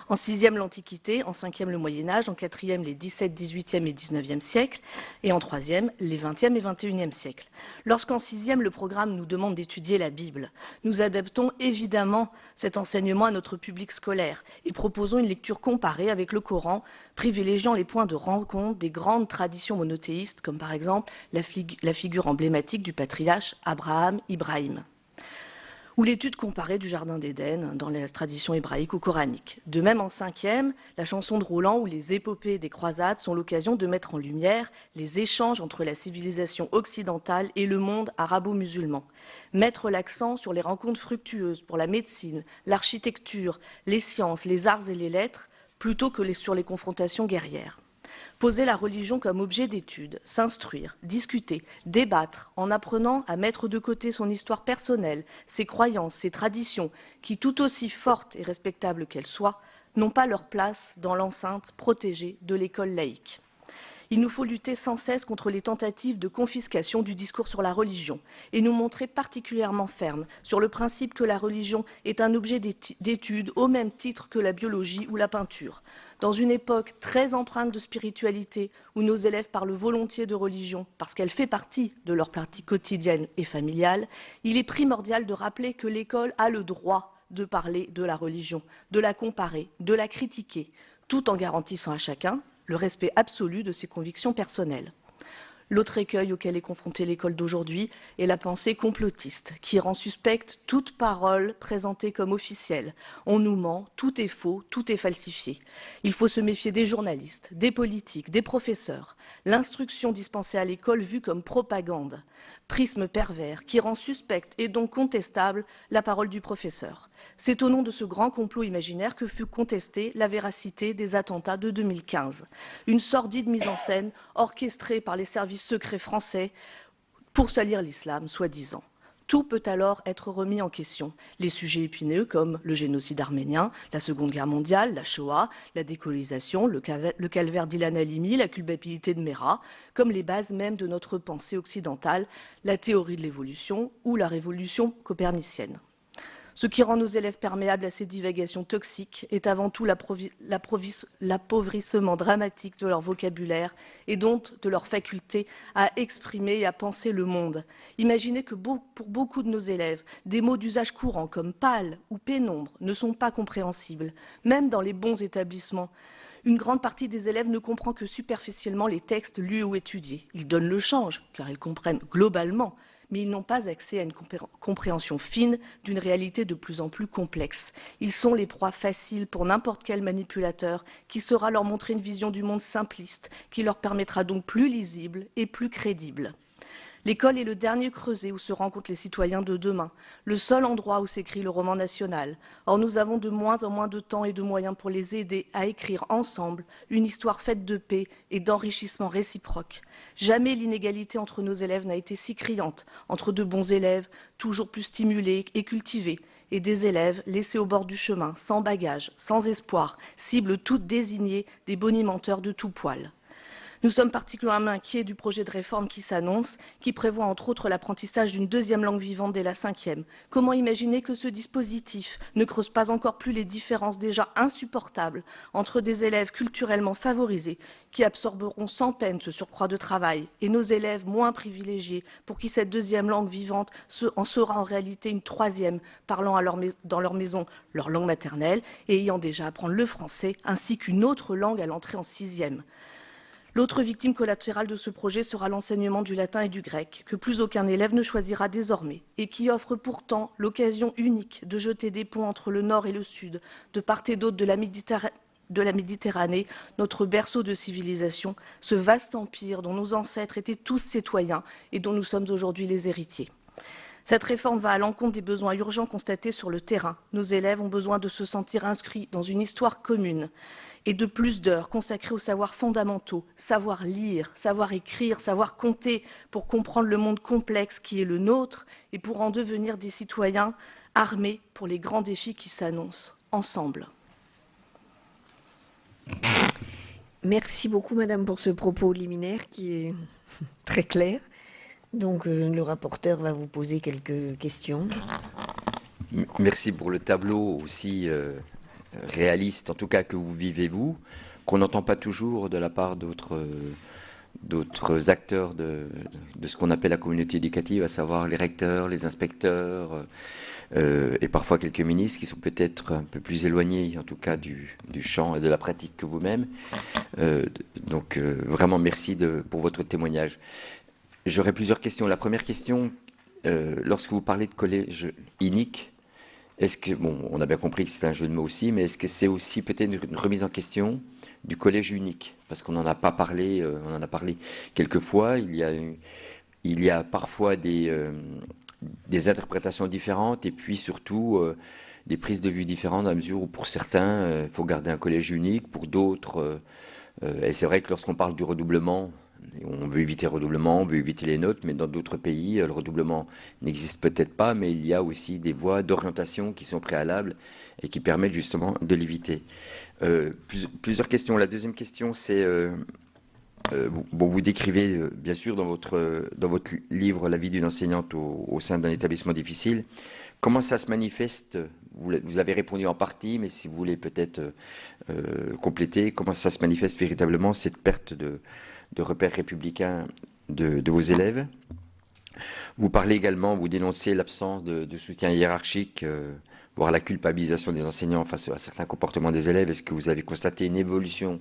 En 6e l'Antiquité, en 5e le Moyen-Âge, en 4e les 17, 18e et 19e siècles, et en 3e les 20e et 21e siècles. Lorsqu'en 6e le programme nous demande d'étudier la Bible, nous adaptons évidemment cet enseignement à notre public scolaire et proposons une lecture comparée avec le Coran, privilégiant les points de rencontre des grandes traditions monothéistes, comme par exemple la figure emblématique du patriarche Abraham-Ibrahim, ou l'étude comparée du Jardin d'Éden dans la tradition hébraïque ou coranique. De même, en 5e, la chanson de Roland ou les épopées des croisades sont l'occasion de mettre en lumière les échanges entre la civilisation occidentale et le monde arabo-musulman. Mettre l'accent sur les rencontres fructueuses pour la médecine, l'architecture, les sciences, les arts et les lettres, plutôt que sur les confrontations guerrières. Poser la religion comme objet d'étude, s'instruire, discuter, débattre, en apprenant à mettre de côté son histoire personnelle, ses croyances, ses traditions, qui, tout aussi fortes et respectables qu'elles soient, n'ont pas leur place dans l'enceinte protégée de l'école laïque. Il nous faut lutter sans cesse contre les tentatives de confiscation du discours sur la religion et nous montrer particulièrement fermes sur le principe que la religion est un objet d'étude au même titre que la biologie ou la peinture. Dans une époque très empreinte de spiritualité, où nos élèves parlent volontiers de religion parce qu'elle fait partie de leur pratique quotidienne et familiale, il est primordial de rappeler que l'école a le droit de parler de la religion, de la comparer, de la critiquer, tout en garantissant à chacun le respect absolu de ses convictions personnelles. L'autre écueil auquel est confrontée l'école d'aujourd'hui est la pensée complotiste, qui rend suspecte toute parole présentée comme officielle. On nous ment, tout est faux, tout est falsifié. Il faut se méfier des journalistes, des politiques, des professeurs. L'instruction dispensée à l'école vue comme propagande, prisme pervers, qui rend suspecte et donc contestable la parole du professeur. C'est au nom de ce grand complot imaginaire que fut contestée la véracité des attentats de 2015. Une sordide mise en scène orchestrée par les services secrets français pour salir l'islam, soi-disant. Tout peut alors être remis en question. Les sujets épineux comme le génocide arménien, la Seconde Guerre mondiale, la Shoah, la décolonisation, le calvaire d'Ilan Halimi, la culpabilité de Mera, comme les bases mêmes de notre pensée occidentale, la théorie de l'évolution ou la révolution copernicienne. Ce qui rend nos élèves perméables à ces divagations toxiques est avant tout l'appauvrissement dramatique de leur vocabulaire et donc de leur faculté à exprimer et à penser le monde. Imaginez que pour beaucoup de nos élèves, des mots d'usage courant comme pâle ou pénombre ne sont pas compréhensibles, même dans les bons établissements. Une grande partie des élèves ne comprend que superficiellement les textes lus ou étudiés. Ils donnent le change, car ils comprennent globalement, mais ils n'ont pas accès à une compréhension fine d'une réalité de plus en plus complexe. Ils sont les proies faciles pour n'importe quel manipulateur qui saura leur montrer une vision du monde simpliste, qui leur permettra donc plus lisible et plus crédible. L'école est le dernier creuset où se rencontrent les citoyens de demain, le seul endroit où s'écrit le roman national. Or, nous avons de moins en moins de temps et de moyens pour les aider à écrire ensemble une histoire faite de paix et d'enrichissement réciproque. Jamais l'inégalité entre nos élèves n'a été si criante, entre de bons élèves, toujours plus stimulés et cultivés, et des élèves laissés au bord du chemin, sans bagage, sans espoir, cibles toutes désignées des bonimenteurs de tout poil. Nous sommes particulièrement inquiets du projet de réforme qui s'annonce, qui prévoit entre autres l'apprentissage d'une deuxième langue vivante dès la 5e. Comment imaginer que ce dispositif ne creuse pas encore plus les différences déjà insupportables entre des élèves culturellement favorisés qui absorberont sans peine ce surcroît de travail et nos élèves moins privilégiés pour qui cette deuxième langue vivante en sera en réalité une troisième, parlant dans leur maison leur langue maternelle et ayant déjà à apprendre le français ainsi qu'une autre langue à l'entrée en 6e. L'autre victime collatérale de ce projet sera l'enseignement du latin et du grec, que plus aucun élève ne choisira désormais, et qui offre pourtant l'occasion unique de jeter des ponts entre le nord et le sud, de part et d'autre de la Méditerranée, notre berceau de civilisation, ce vaste empire dont nos ancêtres étaient tous citoyens et dont nous sommes aujourd'hui les héritiers. Cette réforme va à l'encontre des besoins urgents constatés sur le terrain. Nos élèves ont besoin de se sentir inscrits dans une histoire commune et de plus d'heures consacrées aux savoirs fondamentaux, savoir lire, savoir écrire, savoir compter pour comprendre le monde complexe qui est le nôtre et pour en devenir des citoyens armés pour les grands défis qui s'annoncent ensemble. Merci beaucoup, Madame, pour ce propos liminaire qui est très clair. Donc, le rapporteur va vous poser quelques questions. Merci pour le tableau aussi réaliste, en tout cas que vous vivez vous, qu'on n'entend pas toujours de la part d'autres acteurs de ce qu'on appelle la communauté éducative, à savoir les recteurs, les inspecteurs et parfois quelques ministres qui sont peut-être un peu plus éloignés, en tout cas du champ et de la pratique que vous-même. Donc vraiment merci pour votre témoignage. J'aurais plusieurs questions. La première question, lorsque vous parlez de collège unique, est-ce que, bon, on a bien compris que c'est un jeu de mots aussi, mais est-ce que c'est aussi peut-être une remise en question du collège unique? Parce qu'on n'en a pas parlé, on en a parlé quelques fois. Il y a parfois des interprétations différentes et puis surtout des prises de vue différentes dans la mesure où pour certains, il faut garder un collège unique, pour d'autres, et c'est vrai que lorsqu'on parle du redoublement, on veut éviter le redoublement, on veut éviter les notes, mais dans d'autres pays, le redoublement n'existe peut-être pas, mais il y a aussi des voies d'orientation qui sont préalables et qui permettent justement de l'éviter. Plusieurs questions. La deuxième question, c'est, vous décrivez bien sûr dans votre livre La vie d'une enseignante au sein d'un établissement difficile. Comment ça se manifeste? Vous avez répondu en partie, mais si vous voulez peut-être compléter, comment ça se manifeste véritablement, cette perte de repères républicains de vos élèves? Vous parlez également, vous dénoncez l'absence de soutien hiérarchique, voire la culpabilisation des enseignants face à certains comportements des élèves. Est-ce que vous avez constaté une évolution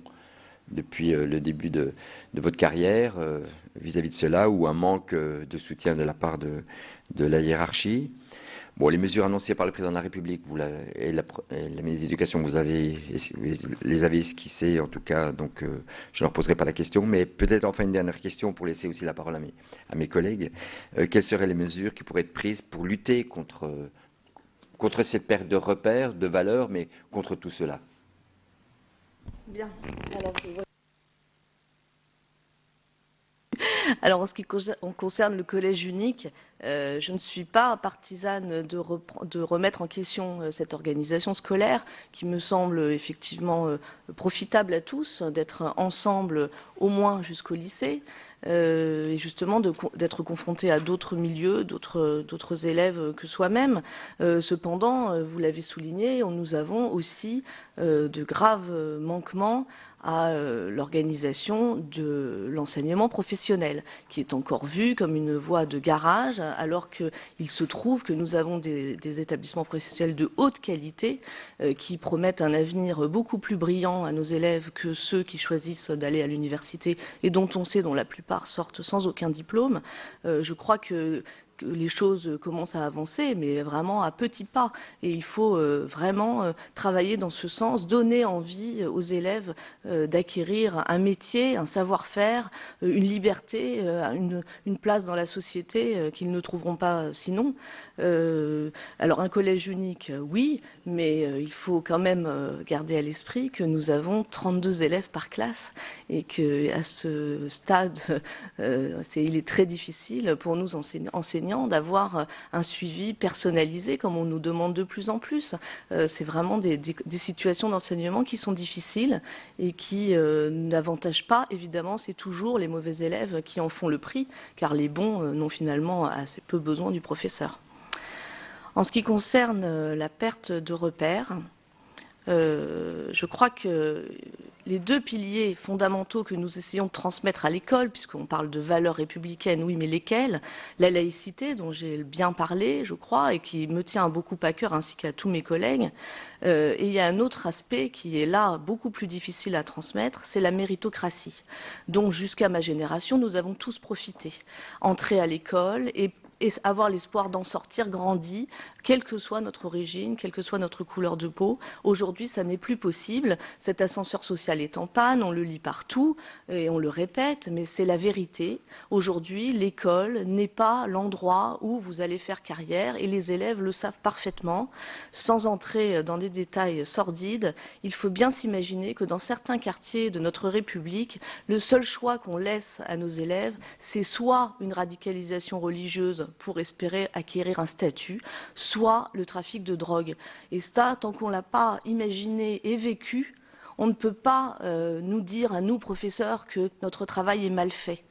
depuis le début de votre carrière vis-à-vis de cela, ou un manque de soutien de la part de la hiérarchie? Bon, les mesures annoncées par le président de la République et la ministre de l'Éducation, vous les avez esquissées en tout cas, donc je ne leur poserai pas la question. Mais peut-être enfin une dernière question pour laisser aussi la parole à mes collègues. Quelles seraient les mesures qui pourraient être prises pour lutter contre cette perte de repères, de valeurs, mais contre tout cela? Bien. Alors, en ce qui concerne le collège unique, je ne suis pas partisane de remettre en question cette organisation scolaire qui me semble effectivement profitable à tous, d'être ensemble au moins jusqu'au lycée, et justement d'être confronté à d'autres milieux, d'autres élèves que soi-même. Cependant, vous l'avez souligné, nous avons aussi de graves manquements à l'organisation de l'enseignement professionnel, qui est encore vu comme une voie de garage, alors qu'il se trouve que nous avons des établissements professionnels de haute qualité qui promettent un avenir beaucoup plus brillant à nos élèves que ceux qui choisissent d'aller à l'université et dont on sait dont la plupart sortent sans aucun diplôme. Je crois que les choses commencent à avancer, mais vraiment à petits pas. Et il faut vraiment travailler dans ce sens, donner envie aux élèves d'acquérir un métier, un savoir-faire, une liberté, une place dans la société qu'ils ne trouveront pas sinon. Alors un collège unique, oui, mais il faut quand même garder à l'esprit que nous avons 32 élèves par classe et qu'à ce stade, il est très difficile pour nous enseignants enseignants d'avoir un suivi personnalisé, comme on nous demande de plus en plus. C'est vraiment des situations d'enseignement qui sont difficiles et qui n'avantagent pas, évidemment, c'est toujours les mauvais élèves qui en font le prix, car les bons n'ont finalement assez peu besoin du professeur. En ce qui concerne la perte de repères, je crois que les deux piliers fondamentaux que nous essayons de transmettre à l'école, puisqu'on parle de valeurs républicaines, oui, mais lesquelles? La laïcité, dont j'ai bien parlé, je crois, et qui me tient beaucoup à cœur, ainsi qu'à tous mes collègues. Et il y a un autre aspect qui est là beaucoup plus difficile à transmettre, c'est la méritocratie, dont jusqu'à ma génération, nous avons tous profité. Entrer à l'école et avoir l'espoir d'en sortir grandi, quelle que soit notre origine, quelle que soit notre couleur de peau. Aujourd'hui, ça n'est plus possible. Cet ascenseur social est en panne, on le lit partout et on le répète, mais c'est la vérité. Aujourd'hui, l'école n'est pas l'endroit où vous allez faire carrière et les élèves le savent parfaitement. Sans entrer dans des détails sordides, il faut bien s'imaginer que dans certains quartiers de notre République, le seul choix qu'on laisse à nos élèves, c'est soit une radicalisation religieuse pour espérer acquérir un statut, soit le trafic de drogue. Et ça, tant qu'on ne l'a pas imaginé et vécu, on ne peut pas nous dire à nous, professeurs, que notre travail est mal fait.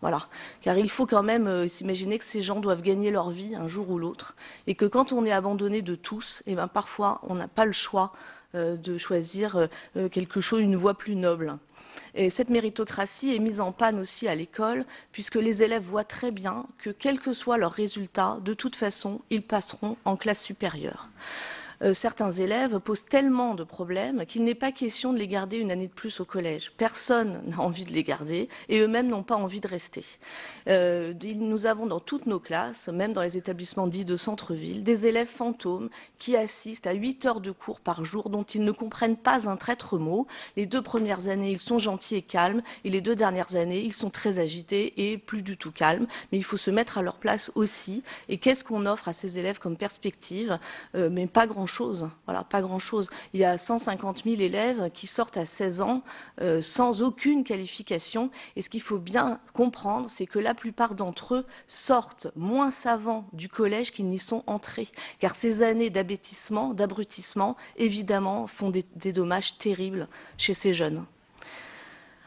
Voilà. Car il faut quand même s'imaginer que ces gens doivent gagner leur vie un jour ou l'autre. Et que quand on est abandonné de tous, eh ben, parfois, on n'a pas le choix de choisir quelque chose, une voie plus noble. Et cette méritocratie est mise en panne aussi à l'école, puisque les élèves voient très bien que, quels que soient leurs résultats, de toute façon, ils passeront en classe supérieure. Certains élèves posent tellement de problèmes qu'il n'est pas question de les garder une année de plus au collège. Personne n'a envie de les garder et eux-mêmes n'ont pas envie de rester. Nous avons dans toutes nos classes, même dans les établissements dits de centre-ville, des élèves fantômes qui assistent à 8 heures de cours par jour dont ils ne comprennent pas un traître mot. Les 2 premières années, ils sont gentils et calmes et les 2 dernières années, ils sont très agités et plus du tout calmes. Mais il faut se mettre à leur place aussi. Et qu'est-ce qu'on offre à ces élèves comme perspective? Mais pas grand-chose. Voilà, pas grand-chose. Il y a 150 000 élèves qui sortent à 16 ans sans aucune qualification. Et ce qu'il faut bien comprendre, c'est que la plupart d'entre eux sortent moins savants du collège qu'ils n'y sont entrés. Car ces années d'abêtissement, d'abrutissement, évidemment, font des dommages terribles chez ces jeunes.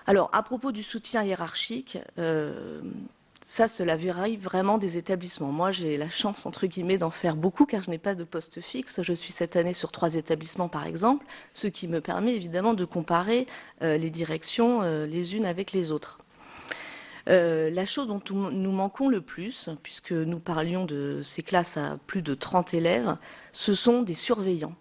Alors, à propos du soutien hiérarchique, ça, cela varie vraiment des établissements. Moi, j'ai la chance, entre guillemets, d'en faire beaucoup, car je n'ai pas de poste fixe. Je suis cette année sur 3 établissements, par exemple, ce qui me permet évidemment de comparer les directions les unes avec les autres. La chose dont nous manquons le plus, puisque nous parlions de ces classes à plus de 30 élèves, ce sont des surveillants.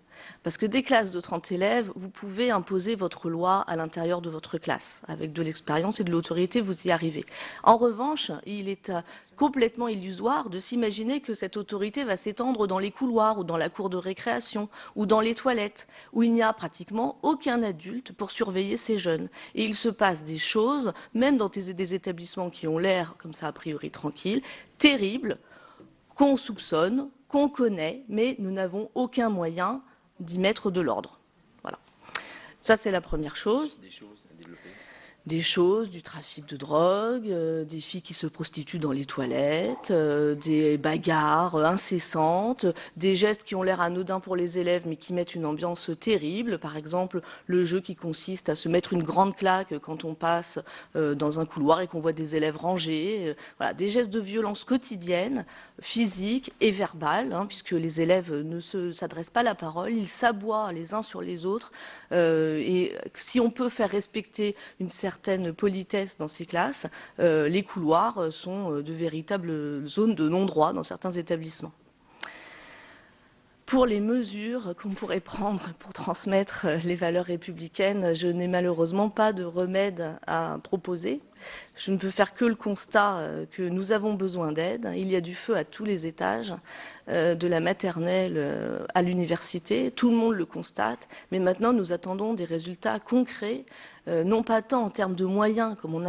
Parce que des classes de 30 élèves, vous pouvez imposer votre loi à l'intérieur de votre classe. Avec de l'expérience et de l'autorité, vous y arrivez. En revanche, il est complètement illusoire de s'imaginer que cette autorité va s'étendre dans les couloirs ou dans la cour de récréation ou dans les toilettes, où il n'y a pratiquement aucun adulte pour surveiller ces jeunes. Et il se passe des choses, même dans des établissements qui ont l'air, comme ça, a priori tranquilles, terribles, qu'on soupçonne, qu'on connaît, mais nous n'avons aucun moyen d'y mettre de l'ordre. Voilà. Ça, c'est la première chose. Des choses, du trafic de drogue, des filles qui se prostituent dans les toilettes, des bagarres incessantes, des gestes qui ont l'air anodins pour les élèves mais qui mettent une ambiance terrible. Par exemple, le jeu qui consiste à se mettre une grande claque quand on passe dans un couloir et qu'on voit des élèves rangés. Voilà, des gestes de violence quotidienne, physique et verbale, hein, puisque les élèves ne s'adressent pas la parole, ils s'aboient les uns sur les autres. Et si on peut faire respecter une certaine politesse dans ces classes, les couloirs sont de véritables zones de non-droit dans certains établissements. Pour les mesures qu'on pourrait prendre pour transmettre les valeurs républicaines, je n'ai malheureusement pas de remède à proposer. Je ne peux faire que le constat que nous avons besoin d'aide. Il y a du feu à tous les étages, de la maternelle à l'université. Tout le monde le constate. Mais maintenant, nous attendons des résultats concrets, non pas tant en termes de moyens, comme on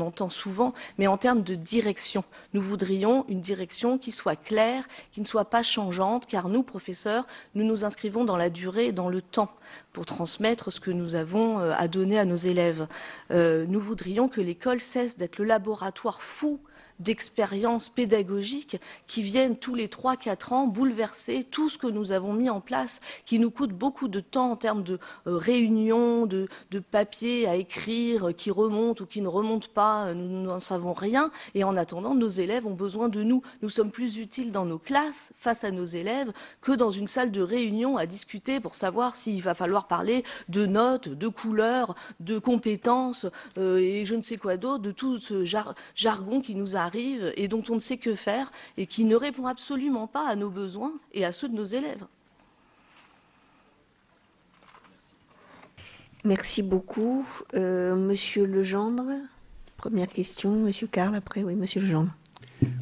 entend souvent, mais en termes de direction. Nous voudrions une direction qui soit claire, qui ne soit pas changeante, car nous, professeurs, nous nous inscrivons dans la durée et dans le temps pour transmettre ce que nous avons à donner à nos élèves. Nous voudrions que l'école cesse d'être le laboratoire fou d'expériences pédagogiques qui viennent tous les 3-4 ans bouleverser tout ce que nous avons mis en place, qui nous coûte beaucoup de temps en termes de réunions, de papiers à écrire qui remontent ou qui ne remontent pas, nous n'en savons rien. Et en attendant, nos élèves ont besoin de nous. Nous sommes plus utiles dans nos classes face à nos élèves que dans une salle de réunion à discuter pour savoir s'il va falloir parler de notes, de couleurs, de compétences et je ne sais quoi d'autre, de tout ce jargon qui nous arrive et dont on ne sait que faire et qui ne répond absolument pas à nos besoins et à ceux de nos élèves. Merci beaucoup. Monsieur Legendre, première question. Monsieur Carle, après, oui, Monsieur Legendre.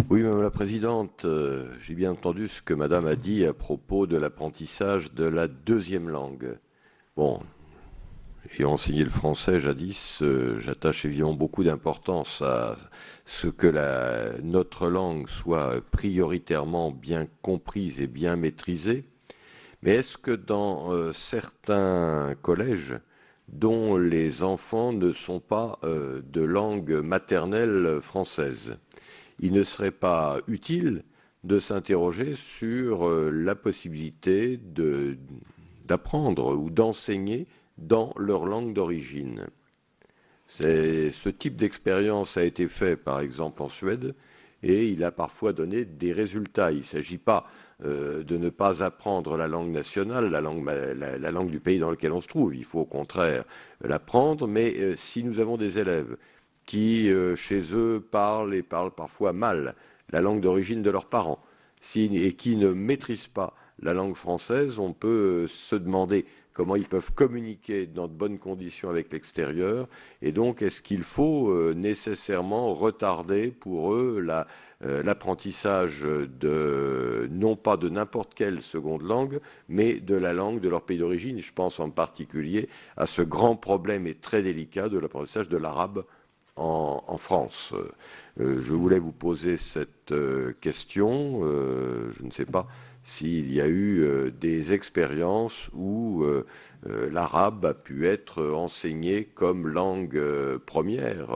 Oui, Madame la Présidente, j'ai bien entendu ce que Madame a dit à propos de l'apprentissage de la deuxième langue. Bon, ayant enseigné le français jadis, j'attache évidemment beaucoup d'importance à ce que notre langue soit prioritairement bien comprise et bien maîtrisée. Mais est-ce que dans certains collèges, dont les enfants ne sont pas de langue maternelle française, il ne serait pas utile de s'interroger sur la possibilité d'apprendre ou d'enseigner dans leur langue d'origine. Ce type d'expérience a été fait par exemple en Suède et il a parfois donné des résultats. Il ne s'agit pas de ne pas apprendre la langue nationale, la langue du pays dans lequel on se trouve. Il faut au contraire l'apprendre, mais si nous avons des élèves qui, chez eux, parlent parfois mal la langue d'origine de leurs parents, et qui ne maîtrisent pas la langue française, on peut se demander comment ils peuvent communiquer dans de bonnes conditions avec l'extérieur, et donc est-ce qu'il faut nécessairement retarder pour eux l'apprentissage non pas de n'importe quelle seconde langue, mais de la langue de leur pays d'origine. Je pense en particulier à ce grand problème et très délicat de l'apprentissage de l'arabe en France. Je voulais vous poser cette question. Je ne sais pas s'il y a eu des expériences où l'arabe a pu être enseigné comme langue première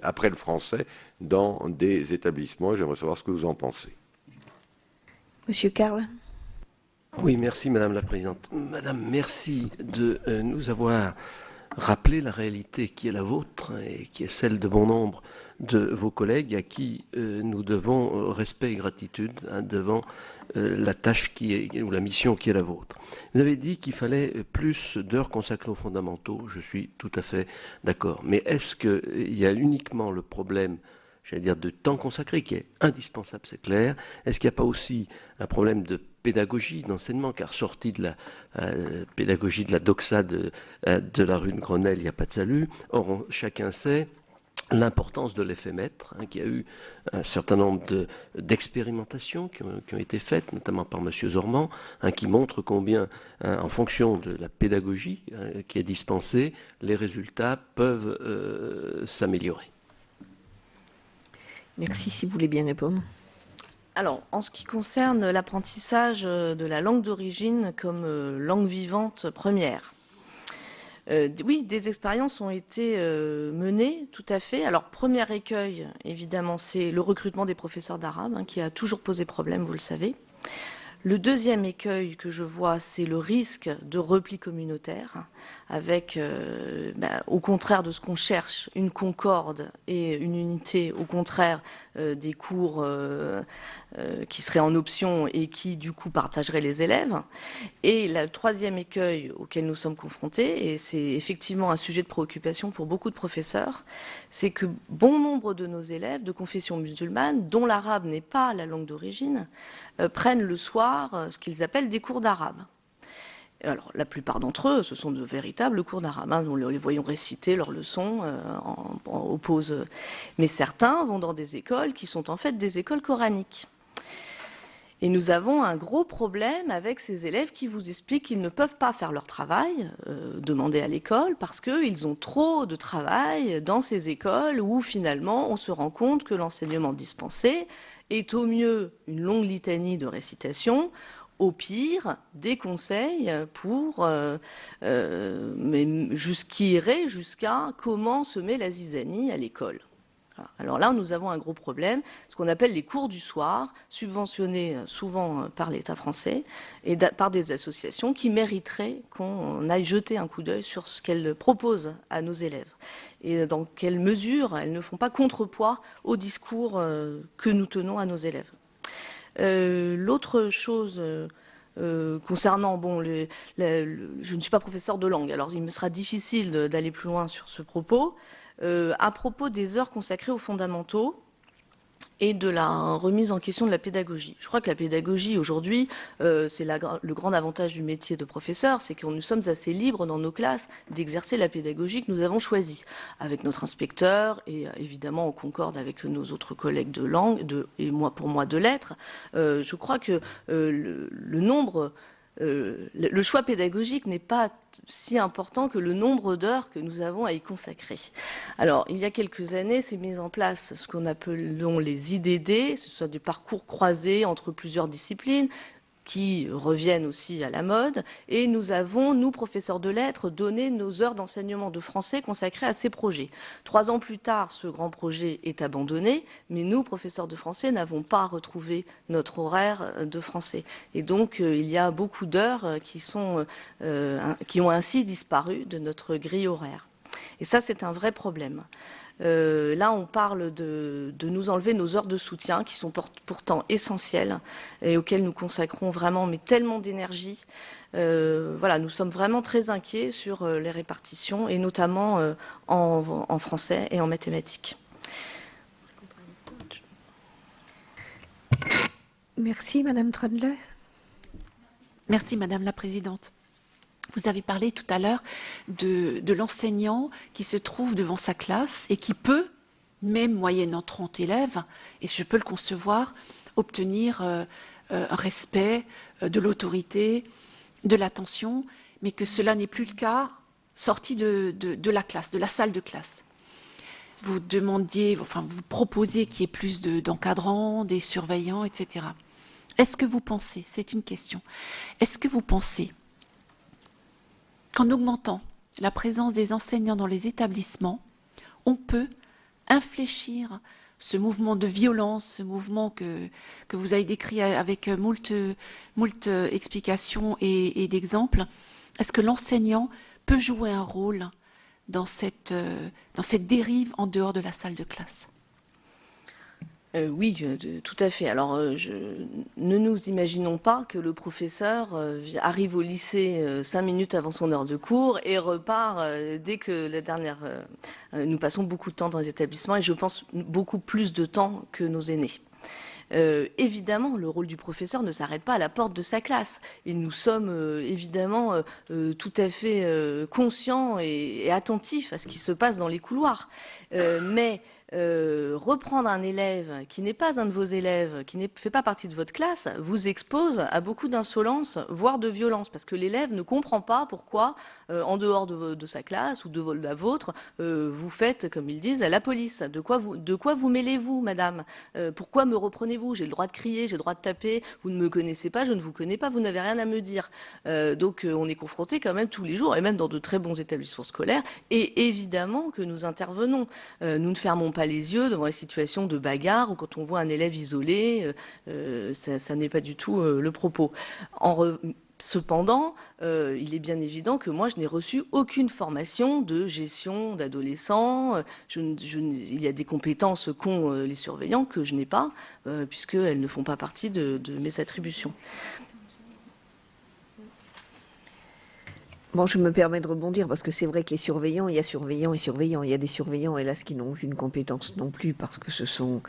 après le français dans des établissements. J'aimerais savoir ce que vous en pensez. Monsieur Carle. Oui, merci Madame la Présidente. Madame, merci de nous avoir rappelé la réalité qui est la vôtre et qui est celle de bon nombre de vos collègues à qui nous devons respect et gratitude devant la tâche ou la mission qui est la vôtre. Vous avez dit qu'il fallait plus d'heures consacrées aux fondamentaux. Je suis tout à fait d'accord. Mais est-ce qu'il y a uniquement le problème, j'allais dire, de temps consacré qui est indispensable, c'est clair. Est-ce qu'il n'y a pas aussi un problème de pédagogie, d'enseignement, car sorti de la pédagogie de la doxa de la rue de Grenelle, il n'y a pas de salut. Or, chacun sait l'importance de l'effet maître, qu'il y a eu un certain nombre d'expérimentations qui ont été faites, notamment par M. Zorman, qui montrent combien, en fonction de la pédagogie qui est dispensée, les résultats peuvent s'améliorer. Merci, si vous voulez bien répondre. Alors, en ce qui concerne l'apprentissage de la langue d'origine comme langue vivante première, oui, des expériences ont été menées, tout à fait. Alors, premier écueil, évidemment, c'est le recrutement des professeurs d'arabe, qui a toujours posé problème, vous le savez. Le deuxième écueil que je vois, c'est le risque de repli communautaire, avec, au contraire de ce qu'on cherche, une concorde et une unité, au contraire des cours qui seraient en option et qui, du coup, partageraient les élèves. Et le troisième écueil auquel nous sommes confrontés, et c'est effectivement un sujet de préoccupation pour beaucoup de professeurs, c'est que bon nombre de nos élèves de confession musulmane, dont l'arabe n'est pas la langue d'origine, prennent le soir ce qu'ils appellent des cours d'arabe. Alors, la plupart d'entre eux, ce sont de véritables cours d'arabe. Nous les voyons réciter leurs leçons aux pauses. Mais certains vont dans des écoles qui sont en fait des écoles coraniques. Et nous avons un gros problème avec ces élèves qui vous expliquent qu'ils ne peuvent pas faire leur travail, demandé à l'école, parce qu'ils ont trop de travail dans ces écoles où finalement on se rend compte que l'enseignement dispensé est au mieux une longue litanie de récitation, au pire, des conseils mais qui iraient jusqu'à comment semer la zizanie à l'école. Voilà. Alors là, nous avons un gros problème, ce qu'on appelle les cours du soir, subventionnés souvent par l'État français et par des associations qui mériteraient qu'on aille jeter un coup d'œil sur ce qu'elles proposent à nos élèves et dans quelle mesure elles ne font pas contrepoids au discours que nous tenons à nos élèves. L'autre chose concernant, bon, je ne suis pas professeur de langue, alors il me sera difficile d'aller plus loin sur ce propos. À propos des heures consacrées aux fondamentaux et de la remise en question de la pédagogie. Je crois que la pédagogie, aujourd'hui, c'est le grand avantage du métier de professeur, c'est que nous sommes assez libres dans nos classes d'exercer la pédagogie que nous avons choisie, avec notre inspecteur et évidemment en concorde avec nos autres collègues de langue et pour moi de lettres. Je crois que le nombre... le choix pédagogique n'est pas si important que le nombre d'heures que nous avons à y consacrer. Alors, il y a quelques années, s'est mis en place ce qu'on appelle les IDD, ce sont des parcours croisés entre plusieurs disciplines, qui reviennent aussi à la mode. Et nous avons, nous, professeurs de lettres, donné nos heures d'enseignement de français consacrées à ces projets. 3 ans plus tard, ce grand projet est abandonné, mais nous, professeurs de français, n'avons pas retrouvé notre horaire de français. Et donc, il y a beaucoup d'heures qui ont ainsi disparu de notre grille horaire. Et ça, c'est un vrai problème. Là, on parle de nous enlever nos heures de soutien qui sont pourtant essentielles et auxquelles nous consacrons vraiment tellement d'énergie. Voilà, nous sommes vraiment très inquiets sur les répartitions et notamment en français et en mathématiques. Merci, Madame Trudler. Merci, Madame la Présidente. Vous avez parlé tout à l'heure de l'enseignant qui se trouve devant sa classe et qui peut, même moyennant 30 élèves, et je peux le concevoir, obtenir un respect de l'autorité, de l'attention, mais que cela n'est plus le cas sorti de la classe, de la salle de classe. Vous demandiez, enfin vous proposiez qu'il y ait plus d'encadrants, des surveillants, etc. Est-ce que vous pensez, c'est une question, est-ce que vous pensez qu'en augmentant la présence des enseignants dans les établissements, on peut infléchir ce mouvement de violence, ce mouvement que vous avez décrit avec moult explications et d'exemples? Est-ce que l'enseignant peut jouer un rôle dans cette dérive en dehors de la salle de classe? Oui, tout à fait. Alors, ne nous imaginons pas que le professeur arrive au lycée 5 minutes avant son heure de cours et repart dès que la dernière... nous passons beaucoup de temps dans les établissements et je pense beaucoup plus de temps que nos aînés. Évidemment, le rôle du professeur ne s'arrête pas à la porte de sa classe. Et nous sommes évidemment tout à fait conscients et attentifs à ce qui se passe dans les couloirs. Mais reprendre un élève qui n'est pas un de vos élèves, qui ne fait pas partie de votre classe, vous expose à beaucoup d'insolence, voire de violence, parce que l'élève ne comprend pas pourquoi, en dehors de sa classe ou de la vôtre, vous faites, comme ils disent, la police. De quoi vous mêlez-vous, madame? Pourquoi me reprenez-vous? J'ai le droit de crier, j'ai le droit de taper, vous ne me connaissez pas, je ne vous connais pas, vous n'avez rien à me dire. Donc on est confronté quand même tous les jours, et même dans de très bons établissements scolaires, et évidemment que nous intervenons. Nous ne fermons pas les yeux devant les situations de bagarre ou quand on voit un élève isolé, ça n'est pas du tout le propos. Cependant, il est bien évident que moi, je n'ai reçu aucune formation de gestion d'adolescents. Il y a des compétences qu'ont les surveillants que je n'ai pas, puisqu'elles ne font pas partie de mes attributions. Bon, je me permets de rebondir parce que c'est vrai que les surveillants, il y a surveillants et surveillants. Il y a des surveillants, hélas, qui n'ont aucune compétence non plus parce que ce sont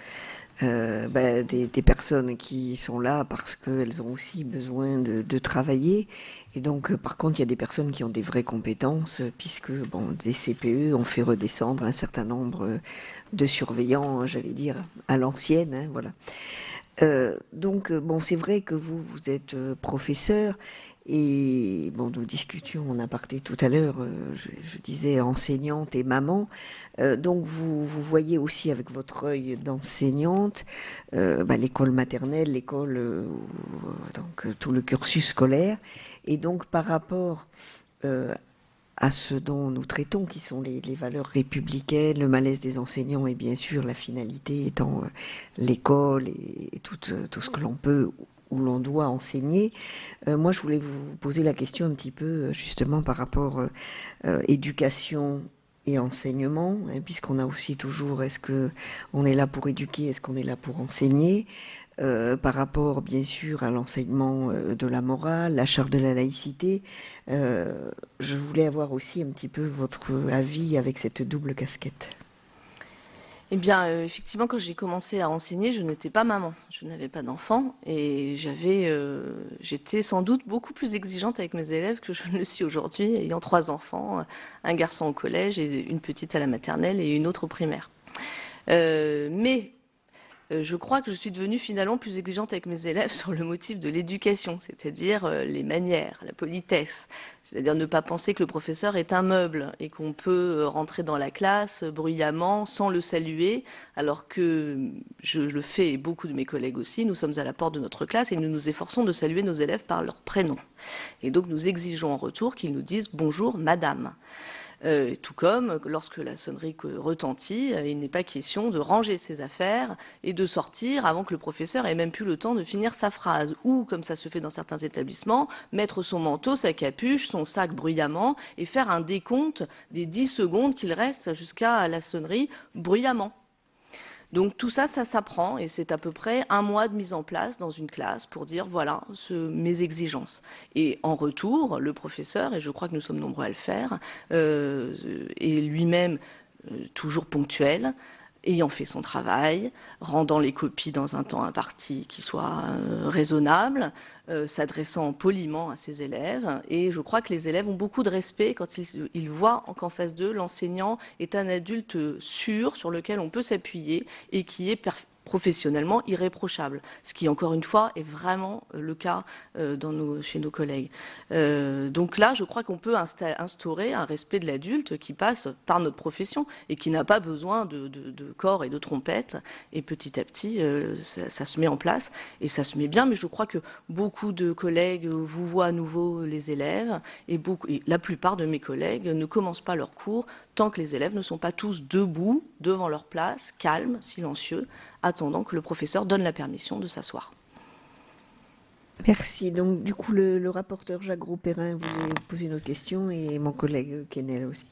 des personnes qui sont là parce qu'elles ont aussi besoin de travailler. Et donc, par contre, il y a des personnes qui ont des vraies compétences puisque, bon, des CPE ont fait redescendre un certain nombre de surveillants, j'allais dire, à l'ancienne, hein, voilà. Donc, bon, c'est vrai que vous êtes professeur. Et bon, nous discutions en aparté tout à l'heure, je disais enseignante et maman. Donc vous voyez aussi avec votre œil d'enseignante l'école maternelle, l'école, donc tout le cursus scolaire. Et donc par rapport à ce dont nous traitons, qui sont les valeurs républicaines, le malaise des enseignants et bien sûr la finalité étant l'école et tout ce que l'on peut ou l'on doit enseigner. Moi, je voulais vous poser la question un petit peu justement par rapport éducation et enseignement, hein, puisqu'on a aussi toujours, est-ce qu'on est là pour éduquer, est-ce qu'on est là pour enseigner, par rapport bien sûr à l'enseignement de la morale, la charte de la laïcité. Je voulais avoir aussi un petit peu votre avis avec cette double casquette. Eh bien, effectivement, quand j'ai commencé à enseigner, je n'étais pas maman, je n'avais pas d'enfant et j'étais sans doute beaucoup plus exigeante avec mes élèves que je ne le suis aujourd'hui, ayant 3 enfants, un garçon au collège et une petite à la maternelle et une autre au primaire. Mais je crois que je suis devenue finalement plus exigeante avec mes élèves sur le motif de l'éducation, c'est-à-dire les manières, la politesse, c'est-à-dire ne pas penser que le professeur est un meuble et qu'on peut rentrer dans la classe bruyamment sans le saluer, alors que je le fais et beaucoup de mes collègues aussi, nous sommes à la porte de notre classe et nous nous efforçons de saluer nos élèves par leur prénom. Et donc nous exigeons en retour qu'ils nous disent « bonjour madame ». Tout comme lorsque la sonnerie retentit, il n'est pas question de ranger ses affaires et de sortir avant que le professeur ait même plus le temps de finir sa phrase. Ou, comme ça se fait dans certains établissements, mettre son manteau, sa capuche, son sac bruyamment et faire un décompte des 10 secondes qu'il reste jusqu'à la sonnerie bruyamment. Donc tout ça, ça s'apprend et c'est à peu près 1 mois de mise en place dans une classe pour dire voilà mes exigences. Et en retour, le professeur, et je crois que nous sommes nombreux à le faire, est lui-même toujours ponctuel, ayant fait son travail, rendant les copies dans un temps imparti qui soit raisonnable, s'adressant poliment à ses élèves. Et je crois que les élèves ont beaucoup de respect quand ils voient qu'en face d'eux, l'enseignant est un adulte sûr sur lequel on peut s'appuyer et qui est professionnellement irréprochable, ce qui, encore une fois, est vraiment le cas chez nos collègues. Donc là, je crois qu'on peut instaurer un respect de l'adulte qui passe par notre profession et qui n'a pas besoin de corps et de trompettes. Et petit à petit, ça se met en place et ça se met bien. Mais je crois que beaucoup de collègues vous voient à nouveau les élèves et la plupart de mes collègues ne commencent pas leur cours tant que les élèves ne sont pas tous debout devant leur place, calmes, silencieux, attendant que le professeur donne la permission de s'asseoir. Merci. Donc, du coup, le rapporteur Jacques Grosperrin voulait poser une autre question et mon collègue Quesnel aussi.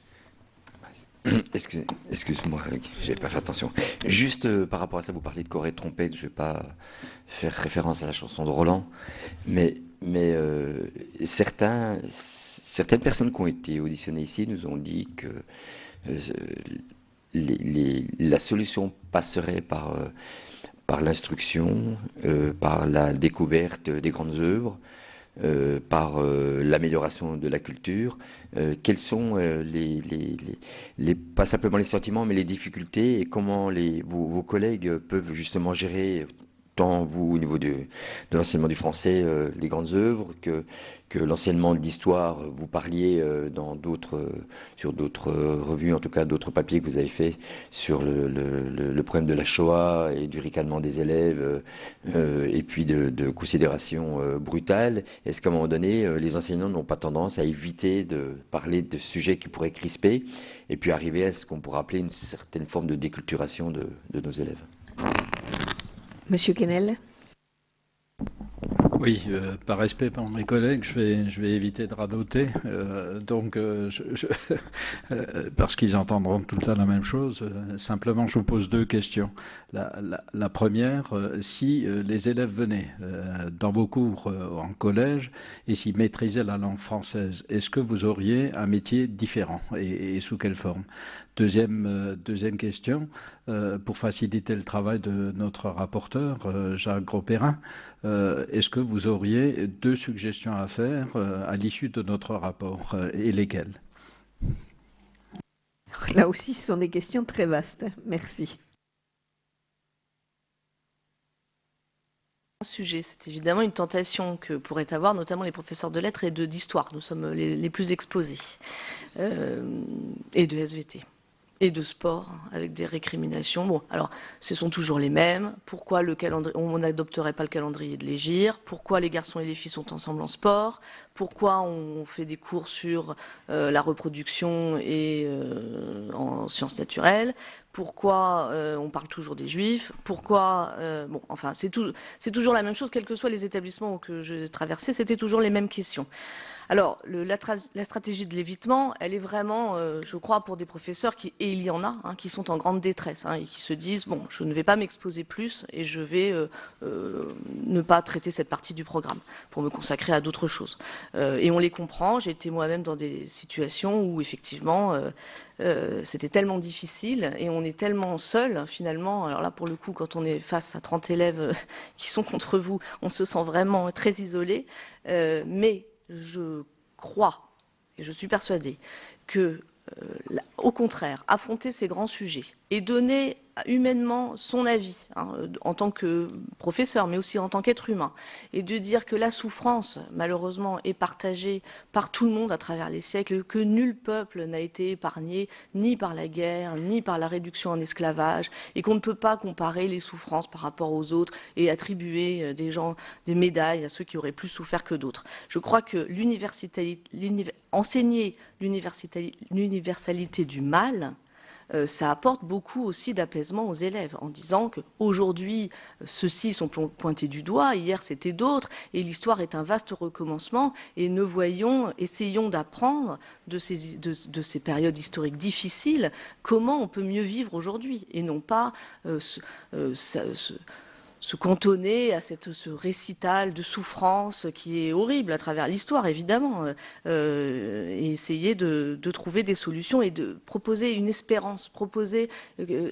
Excuse-moi, j'avais pas fait attention. Juste par rapport à ça, vous parlez de corps et de trompette, je ne vais pas faire référence à la chanson de Roland, mais certaines personnes qui ont été auditionnées ici nous ont dit que la solution passerait par l'instruction, par la découverte des grandes œuvres, par l'amélioration de la culture. Quels sont pas simplement les sentiments, mais les difficultés et comment vos collègues peuvent justement gérer, tant vous au niveau de l'enseignement du français, les grandes œuvres, que l'enseignement de l'histoire, vous parliez sur d'autres revues, en tout cas d'autres papiers que vous avez fait sur le problème de la Shoah et du ricanement des élèves, et puis de considérations brutales. Est-ce qu'à un moment donné, les enseignants n'ont pas tendance à éviter de parler de sujets qui pourraient crisper, et puis arriver à ce qu'on pourrait appeler une certaine forme de déculturation de nos élèves? Monsieur Quesnel. Oui, par respect pour mes collègues, je vais éviter de radoter, parce qu'ils entendront tout le temps la même chose. Simplement, je vous pose 2 questions. La première, si les élèves venaient dans vos cours en collège et s'ils maîtrisaient la langue française, est-ce que vous auriez un métier différent et sous quelle forme? Deuxième question, pour faciliter le travail de notre rapporteur, Jacques Grosperrin, est-ce que vous auriez 2 suggestions à faire à l'issue de notre rapport, et lesquelles? Là aussi, ce sont des questions très vastes. Merci. Sujet, c'est évidemment une tentation que pourraient avoir notamment les professeurs de lettres et d'histoire. Nous sommes les plus exposés, et de SVT. et de sport, avec des récriminations. Bon, alors, ce sont toujours les mêmes. Pourquoi on n'adopterait pas le calendrier de l'Égir? Pourquoi les garçons et les filles sont ensemble en sport? Pourquoi on fait des cours sur la reproduction et en sciences naturelles? Pourquoi on parle toujours des juifs? Pourquoi bon, enfin, c'est toujours la même chose, quels que soient les établissements que je traversais, c'était toujours les mêmes questions. Alors, la stratégie de l'évitement, elle est vraiment, je crois, pour des professeurs et il y en a, hein, qui sont en grande détresse, hein, et qui se disent, bon, je ne vais pas m'exposer plus et je vais ne pas traiter cette partie du programme pour me consacrer à d'autres choses. Et on les comprend, j'ai été moi-même dans des situations où, effectivement, c'était tellement difficile et on est tellement seul, finalement. Alors là, pour le coup, quand on est face à 30 élèves qui sont contre vous, on se sent vraiment très isolé, mais je crois, et je suis persuadée, que, au contraire, affronter ces grands sujets et donner humainement son avis, hein, en tant que professeur, mais aussi en tant qu'être humain, et de dire que la souffrance, malheureusement, est partagée par tout le monde à travers les siècles, que nul peuple n'a été épargné, ni par la guerre, ni par la réduction en esclavage, et qu'on ne peut pas comparer les souffrances par rapport aux autres et attribuer des médailles à ceux qui auraient plus souffert que d'autres. Je crois que enseigner l'universalité du mal, ça apporte beaucoup aussi d'apaisement aux élèves en disant qu'aujourd'hui, ceux-ci sont pointés du doigt, hier c'était d'autres, et l'histoire est un vaste recommencement, et essayons d'apprendre de ces périodes historiques difficiles, comment on peut mieux vivre aujourd'hui, et non pas se cantonner à ce récital de souffrance qui est horrible à travers l'histoire, évidemment, et essayer de trouver des solutions et de proposer une espérance, proposer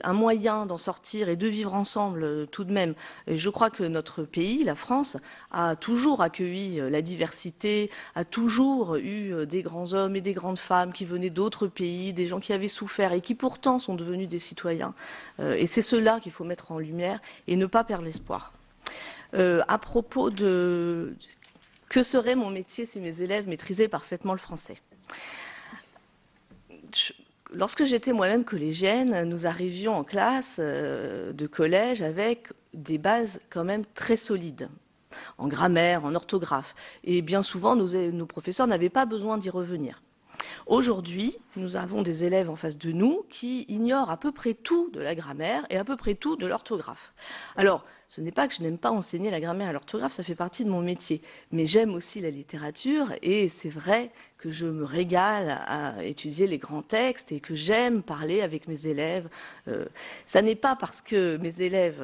un moyen d'en sortir et de vivre ensemble tout de même. Et je crois que notre pays, la France, a toujours accueilli la diversité, a toujours eu des grands hommes et des grandes femmes qui venaient d'autres pays, des gens qui avaient souffert et qui pourtant sont devenus des citoyens. Et c'est cela qu'il faut mettre en lumière et ne pas perdre l'espoir. À propos de que serait mon métier si mes élèves maîtrisaient parfaitement le français. Lorsque j'étais moi-même collégienne, nous arrivions en classe de collège avec des bases quand même très solides, en grammaire, en orthographe. Et bien souvent, nos professeurs n'avaient pas besoin d'y revenir. Aujourd'hui, nous avons des élèves en face de nous qui ignorent à peu près tout de la grammaire et à peu près tout de l'orthographe. Alors, ce n'est pas que je n'aime pas enseigner la grammaire et l'orthographe, ça fait partie de mon métier. Mais j'aime aussi la littérature et c'est vrai que je me régale à étudier les grands textes et que j'aime parler avec mes élèves. Ça n'est pas parce que mes élèves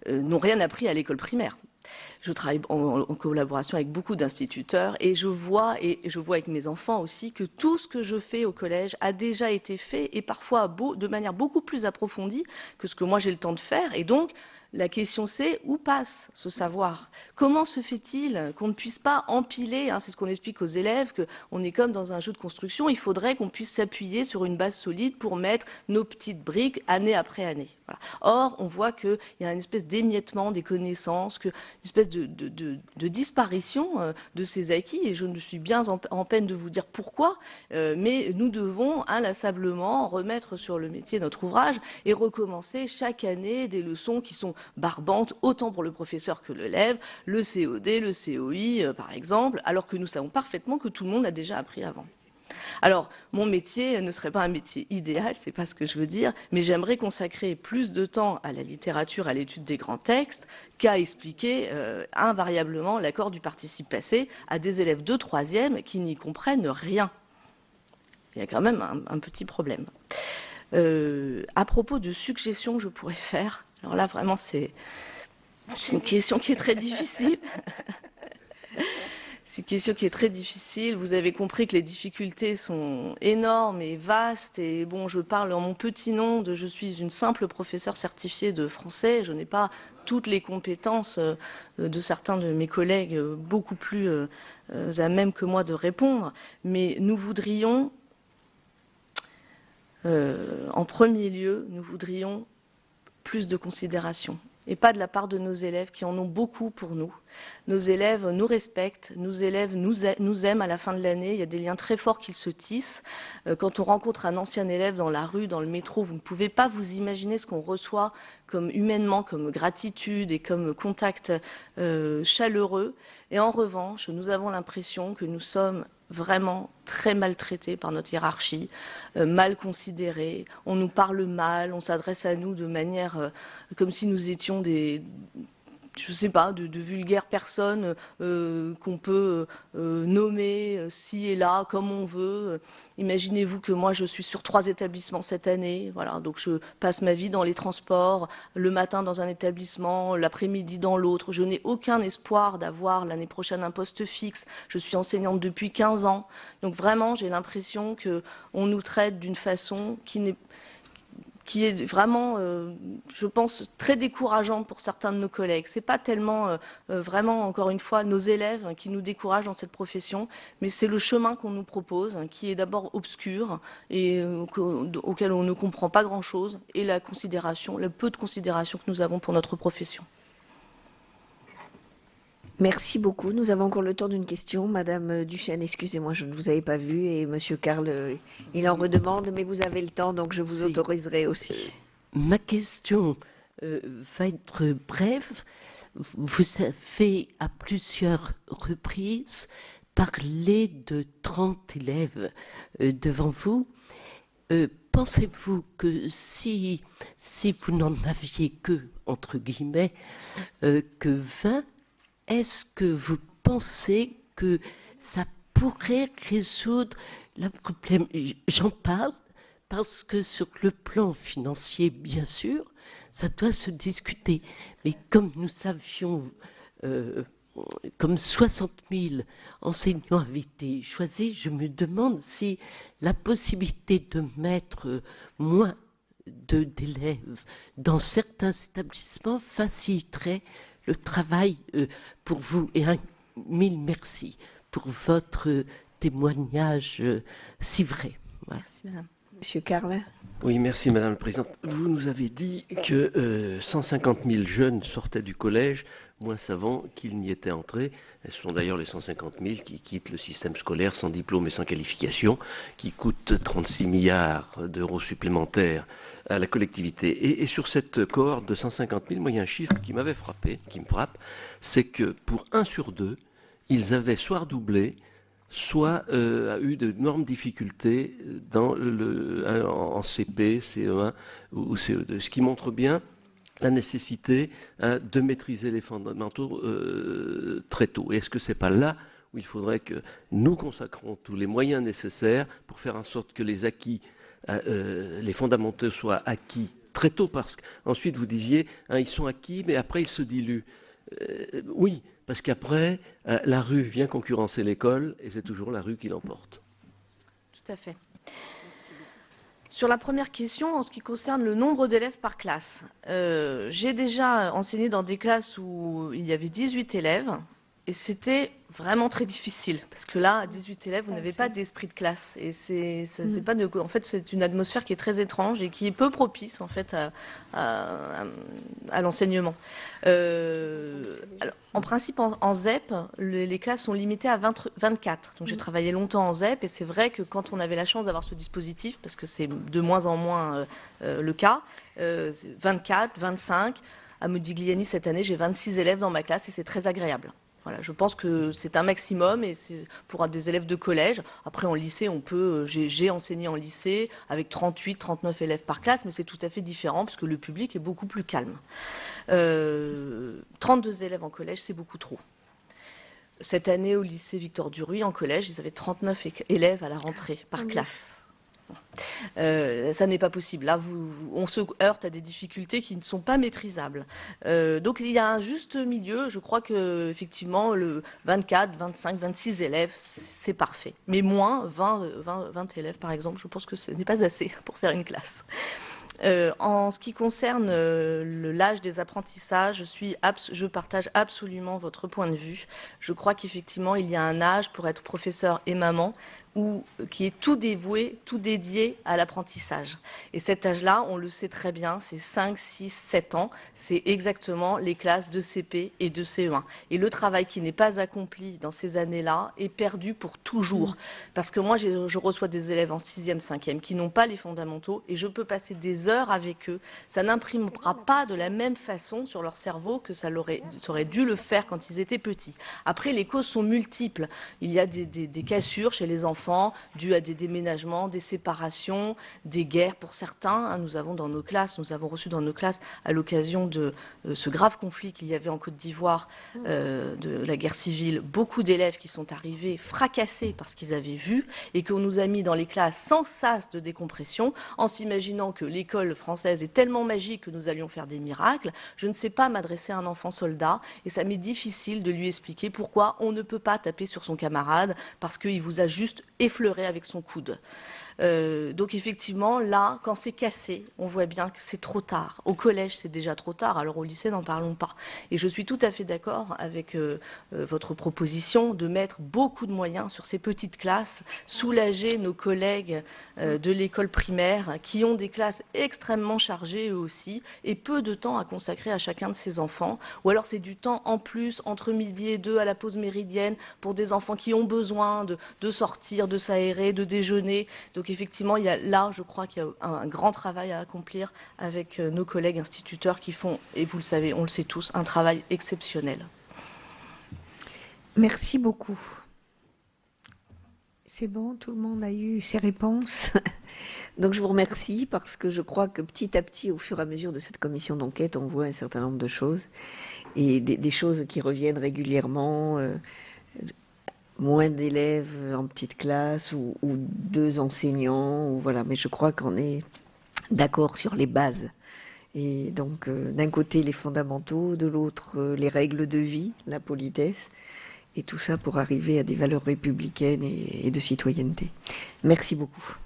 n'ont rien appris à l'école primaire. Je travaille en collaboration avec beaucoup d'instituteurs et je vois avec mes enfants aussi que tout ce que je fais au collège a déjà été fait et parfois de manière beaucoup plus approfondie que ce que moi j'ai le temps de faire. Et donc, la question c'est où passe ce savoir? Comment se fait-il qu'on ne puisse pas empiler, hein, c'est ce qu'on explique aux élèves, qu'on est comme dans un jeu de construction, il faudrait qu'on puisse s'appuyer sur une base solide pour mettre nos petites briques année après année. Voilà. Or, on voit qu'il y a une espèce d'émiettement des connaissances, une espèce de disparition de ces acquis, et je ne suis bien en peine de vous dire pourquoi, mais nous devons inlassablement remettre sur le métier notre ouvrage et recommencer chaque année des leçons qui sont barbantes, autant pour le professeur que l'élève, le COD, le COI, par exemple, alors que nous savons parfaitement que tout le monde l'a déjà appris avant. Alors, mon métier ne serait pas un métier idéal, c'est pas ce que je veux dire, mais j'aimerais consacrer plus de temps à la littérature, à l'étude des grands textes, qu'à expliquer invariablement l'accord du participe passé à des élèves de 3e qui n'y comprennent rien. Il y a quand même un petit problème. À propos de suggestions que je pourrais faire, alors là, vraiment, c'est une question qui est très difficile. C'est une question qui est très difficile. Vous avez compris que les difficultés sont énormes et vastes. Et bon, je parle en mon petit nom je suis une simple professeure certifiée de français. Je n'ai pas toutes les compétences de certains de mes collègues beaucoup plus à même que moi de répondre. Mais nous voudrions, en premier lieu, nous voudrions plus de considération et pas de la part de nos élèves qui en ont beaucoup pour nous. Nos élèves nous respectent, nos élèves nous aiment à la fin de l'année, il y a des liens très forts qu'ils se tissent. Quand on rencontre un ancien élève dans la rue, dans le métro, vous ne pouvez pas vous imaginer ce qu'on reçoit comme humainement, comme gratitude et comme contact chaleureux. Et en revanche, nous avons l'impression que nous sommes vraiment très maltraités par notre hiérarchie, mal considérés, on nous parle mal, on s'adresse à nous de manière comme si nous étions des, je sais pas, de vulgaires personnes qu'on peut nommer ci et là, comme on veut. Imaginez-vous que moi, je suis sur 3 établissements cette année. Voilà, donc je passe ma vie dans les transports, le matin dans un établissement, l'après-midi dans l'autre. Je n'ai aucun espoir d'avoir l'année prochaine un poste fixe. Je suis enseignante depuis 15 ans. Donc vraiment, j'ai l'impression qu'on nous traite d'une façon qui est vraiment, je pense, très décourageante pour certains de nos collègues. Ce n'est pas tellement, vraiment, encore une fois, nos élèves qui nous découragent dans cette profession, mais c'est le chemin qu'on nous propose, qui est d'abord obscur et auquel on ne comprend pas grand-chose, et la considération, le peu de considération que nous avons pour notre profession. Merci beaucoup. Nous avons encore le temps d'une question. Madame Duchesne, excusez-moi, je ne vous avais pas vu et Monsieur Carle, il en redemande, mais vous avez le temps, donc je vous autoriserai aussi. Ma question va être brève. Vous avez à plusieurs reprises parlé de 30 élèves devant vous. Pensez-vous que si vous n'en aviez que, entre guillemets, que 20, est-ce que vous pensez que ça pourrait résoudre le problème? J'en parle parce que sur le plan financier, bien sûr, ça doit se discuter. Mais comme nous savions, comme 60 000 enseignants avaient été choisis, je me demande si la possibilité de mettre moins d'élèves dans certains établissements faciliterait le travail pour vous. Et mille merci pour votre témoignage si vrai. Voilà. Merci, madame. Monsieur Carle. Oui, merci, madame la présidente. Vous nous avez dit que 150 000 jeunes sortaient du collège, moins savants qu'ils n'y étaient entrés. Et ce sont d'ailleurs les 150 000 qui quittent le système scolaire sans diplôme et sans qualification, qui coûtent 36 milliards d'euros supplémentaires à la collectivité. Et sur cette cohorte de 150 000, moi, il y a un chiffre qui m'avait frappé, qui me frappe, c'est que pour 1 sur 2, ils avaient soit redoublé, soit a eu d'énormes difficultés en CP, CE1 ou CE2, ce qui montre bien la nécessité de maîtriser les fondamentaux très tôt. Et est-ce que ce n'est pas là où il faudrait que nous consacrons tous les moyens nécessaires pour faire en sorte que les acquis, les fondamentaux soient acquis très tôt, parce qu'ensuite vous disiez, ils sont acquis, mais après ils se diluent. Oui, parce qu'après, la rue vient concurrencer l'école et c'est toujours la rue qui l'emporte. Tout à fait. Sur la première question, en ce qui concerne le nombre d'élèves par classe, j'ai déjà enseigné dans des classes où il y avait 18 élèves et c'était vraiment très difficile parce que là, à 18 élèves, vous n'avez pas d'esprit de classe et en fait, c'est une atmosphère qui est très étrange et qui est peu propice en fait à l'enseignement. En principe, en ZEP, les classes sont limitées à 24. Donc j'ai travaillé longtemps en ZEP et c'est vrai que quand on avait la chance d'avoir ce dispositif, parce que c'est de moins en moins le cas, 24, 25, à Modigliani cette année, j'ai 26 élèves dans ma classe et c'est très agréable. Voilà, je pense que c'est un maximum et c'est pour des élèves de collège. Après, en lycée, j'ai enseigné en lycée avec 38, 39 élèves par classe, mais c'est tout à fait différent parce que le public est beaucoup plus calme. 32 élèves en collège, c'est beaucoup trop. Cette année, au lycée Victor Duruy, en collège, ils avaient 39 élèves à la rentrée par classe. Ça n'est pas possible. Là, on se heurte à des difficultés qui ne sont pas maîtrisables. Donc, il y a un juste milieu. Je crois que effectivement, le 24, 25, 26 élèves, c'est parfait. Mais moins 20 élèves, par exemple, je pense que ce n'est pas assez pour faire une classe. En ce qui concerne l'âge des apprentissages, je partage absolument votre point de vue. Je crois qu'effectivement, il y a un âge pour être professeur et maman qui est tout dévoué, tout dédié à l'apprentissage. Et cet âge-là, on le sait très bien, c'est 5, 6, 7 ans, c'est exactement les classes de CP et de CE1. Et le travail qui n'est pas accompli dans ces années-là est perdu pour toujours. Parce que moi, je reçois des élèves en 6e, 5e qui n'ont pas les fondamentaux et je peux passer des heures avec eux. Ça n'imprimera pas de la même façon sur leur cerveau que ça aurait dû le faire quand ils étaient petits. Après, les causes sont multiples. Il y a des cassures chez les enfants dues à des déménagements, des séparations, des guerres pour certains. Nous avons reçu dans nos classes, à l'occasion de ce grave conflit qu'il y avait en Côte d'Ivoire, de la guerre civile, beaucoup d'élèves qui sont arrivés fracassés par ce qu'ils avaient vu et qu'on nous a mis dans les classes sans sas de décompression, en s'imaginant que l'école française est tellement magique que nous allions faire des miracles. Je ne sais pas m'adresser à un enfant soldat et ça m'est difficile de lui expliquer pourquoi on ne peut pas taper sur son camarade parce qu'il vous a juste effleuré avec son coude. Donc effectivement, là, quand c'est cassé, on voit bien que c'est trop tard. Au collège, c'est déjà trop tard, alors au lycée, n'en parlons pas. Et je suis tout à fait d'accord avec votre proposition de mettre beaucoup de moyens sur ces petites classes, soulager nos collègues de l'école primaire qui ont des classes extrêmement chargées eux aussi et peu de temps à consacrer à chacun de ces enfants. Ou alors c'est du temps en plus entre midi et 2 à la pause méridienne pour des enfants qui ont besoin de sortir, de s'aérer, de déjeuner. Donc effectivement, là, je crois qu'il y a un grand travail à accomplir avec nos collègues instituteurs qui font, et vous le savez, on le sait tous, un travail exceptionnel. Merci beaucoup. C'est bon, tout le monde a eu ses réponses. Donc je vous remercie parce que je crois que petit à petit, au fur et à mesure de cette commission d'enquête, on voit un certain nombre de choses et des choses qui reviennent régulièrement. Moins d'élèves en petite classe ou 2 enseignants, ou voilà. Mais je crois qu'on est d'accord sur les bases. Et donc, d'un côté, les fondamentaux, de l'autre, les règles de vie, la politesse, et tout ça pour arriver à des valeurs républicaines et de citoyenneté. Merci beaucoup.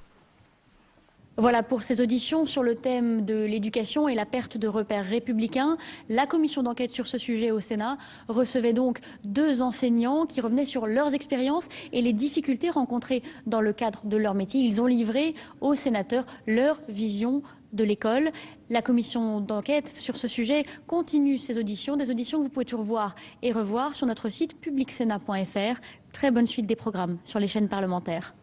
Voilà pour ces auditions sur le thème de l'éducation et la perte de repères républicains. La commission d'enquête sur ce sujet au Sénat recevait donc 2 enseignants qui revenaient sur leurs expériences et les difficultés rencontrées dans le cadre de leur métier. Ils ont livré aux sénateurs leur vision de l'école. La commission d'enquête sur ce sujet continue ses auditions, des auditions que vous pouvez toujours voir et revoir sur notre site publicsénat.fr. Très bonne suite des programmes sur les chaînes parlementaires.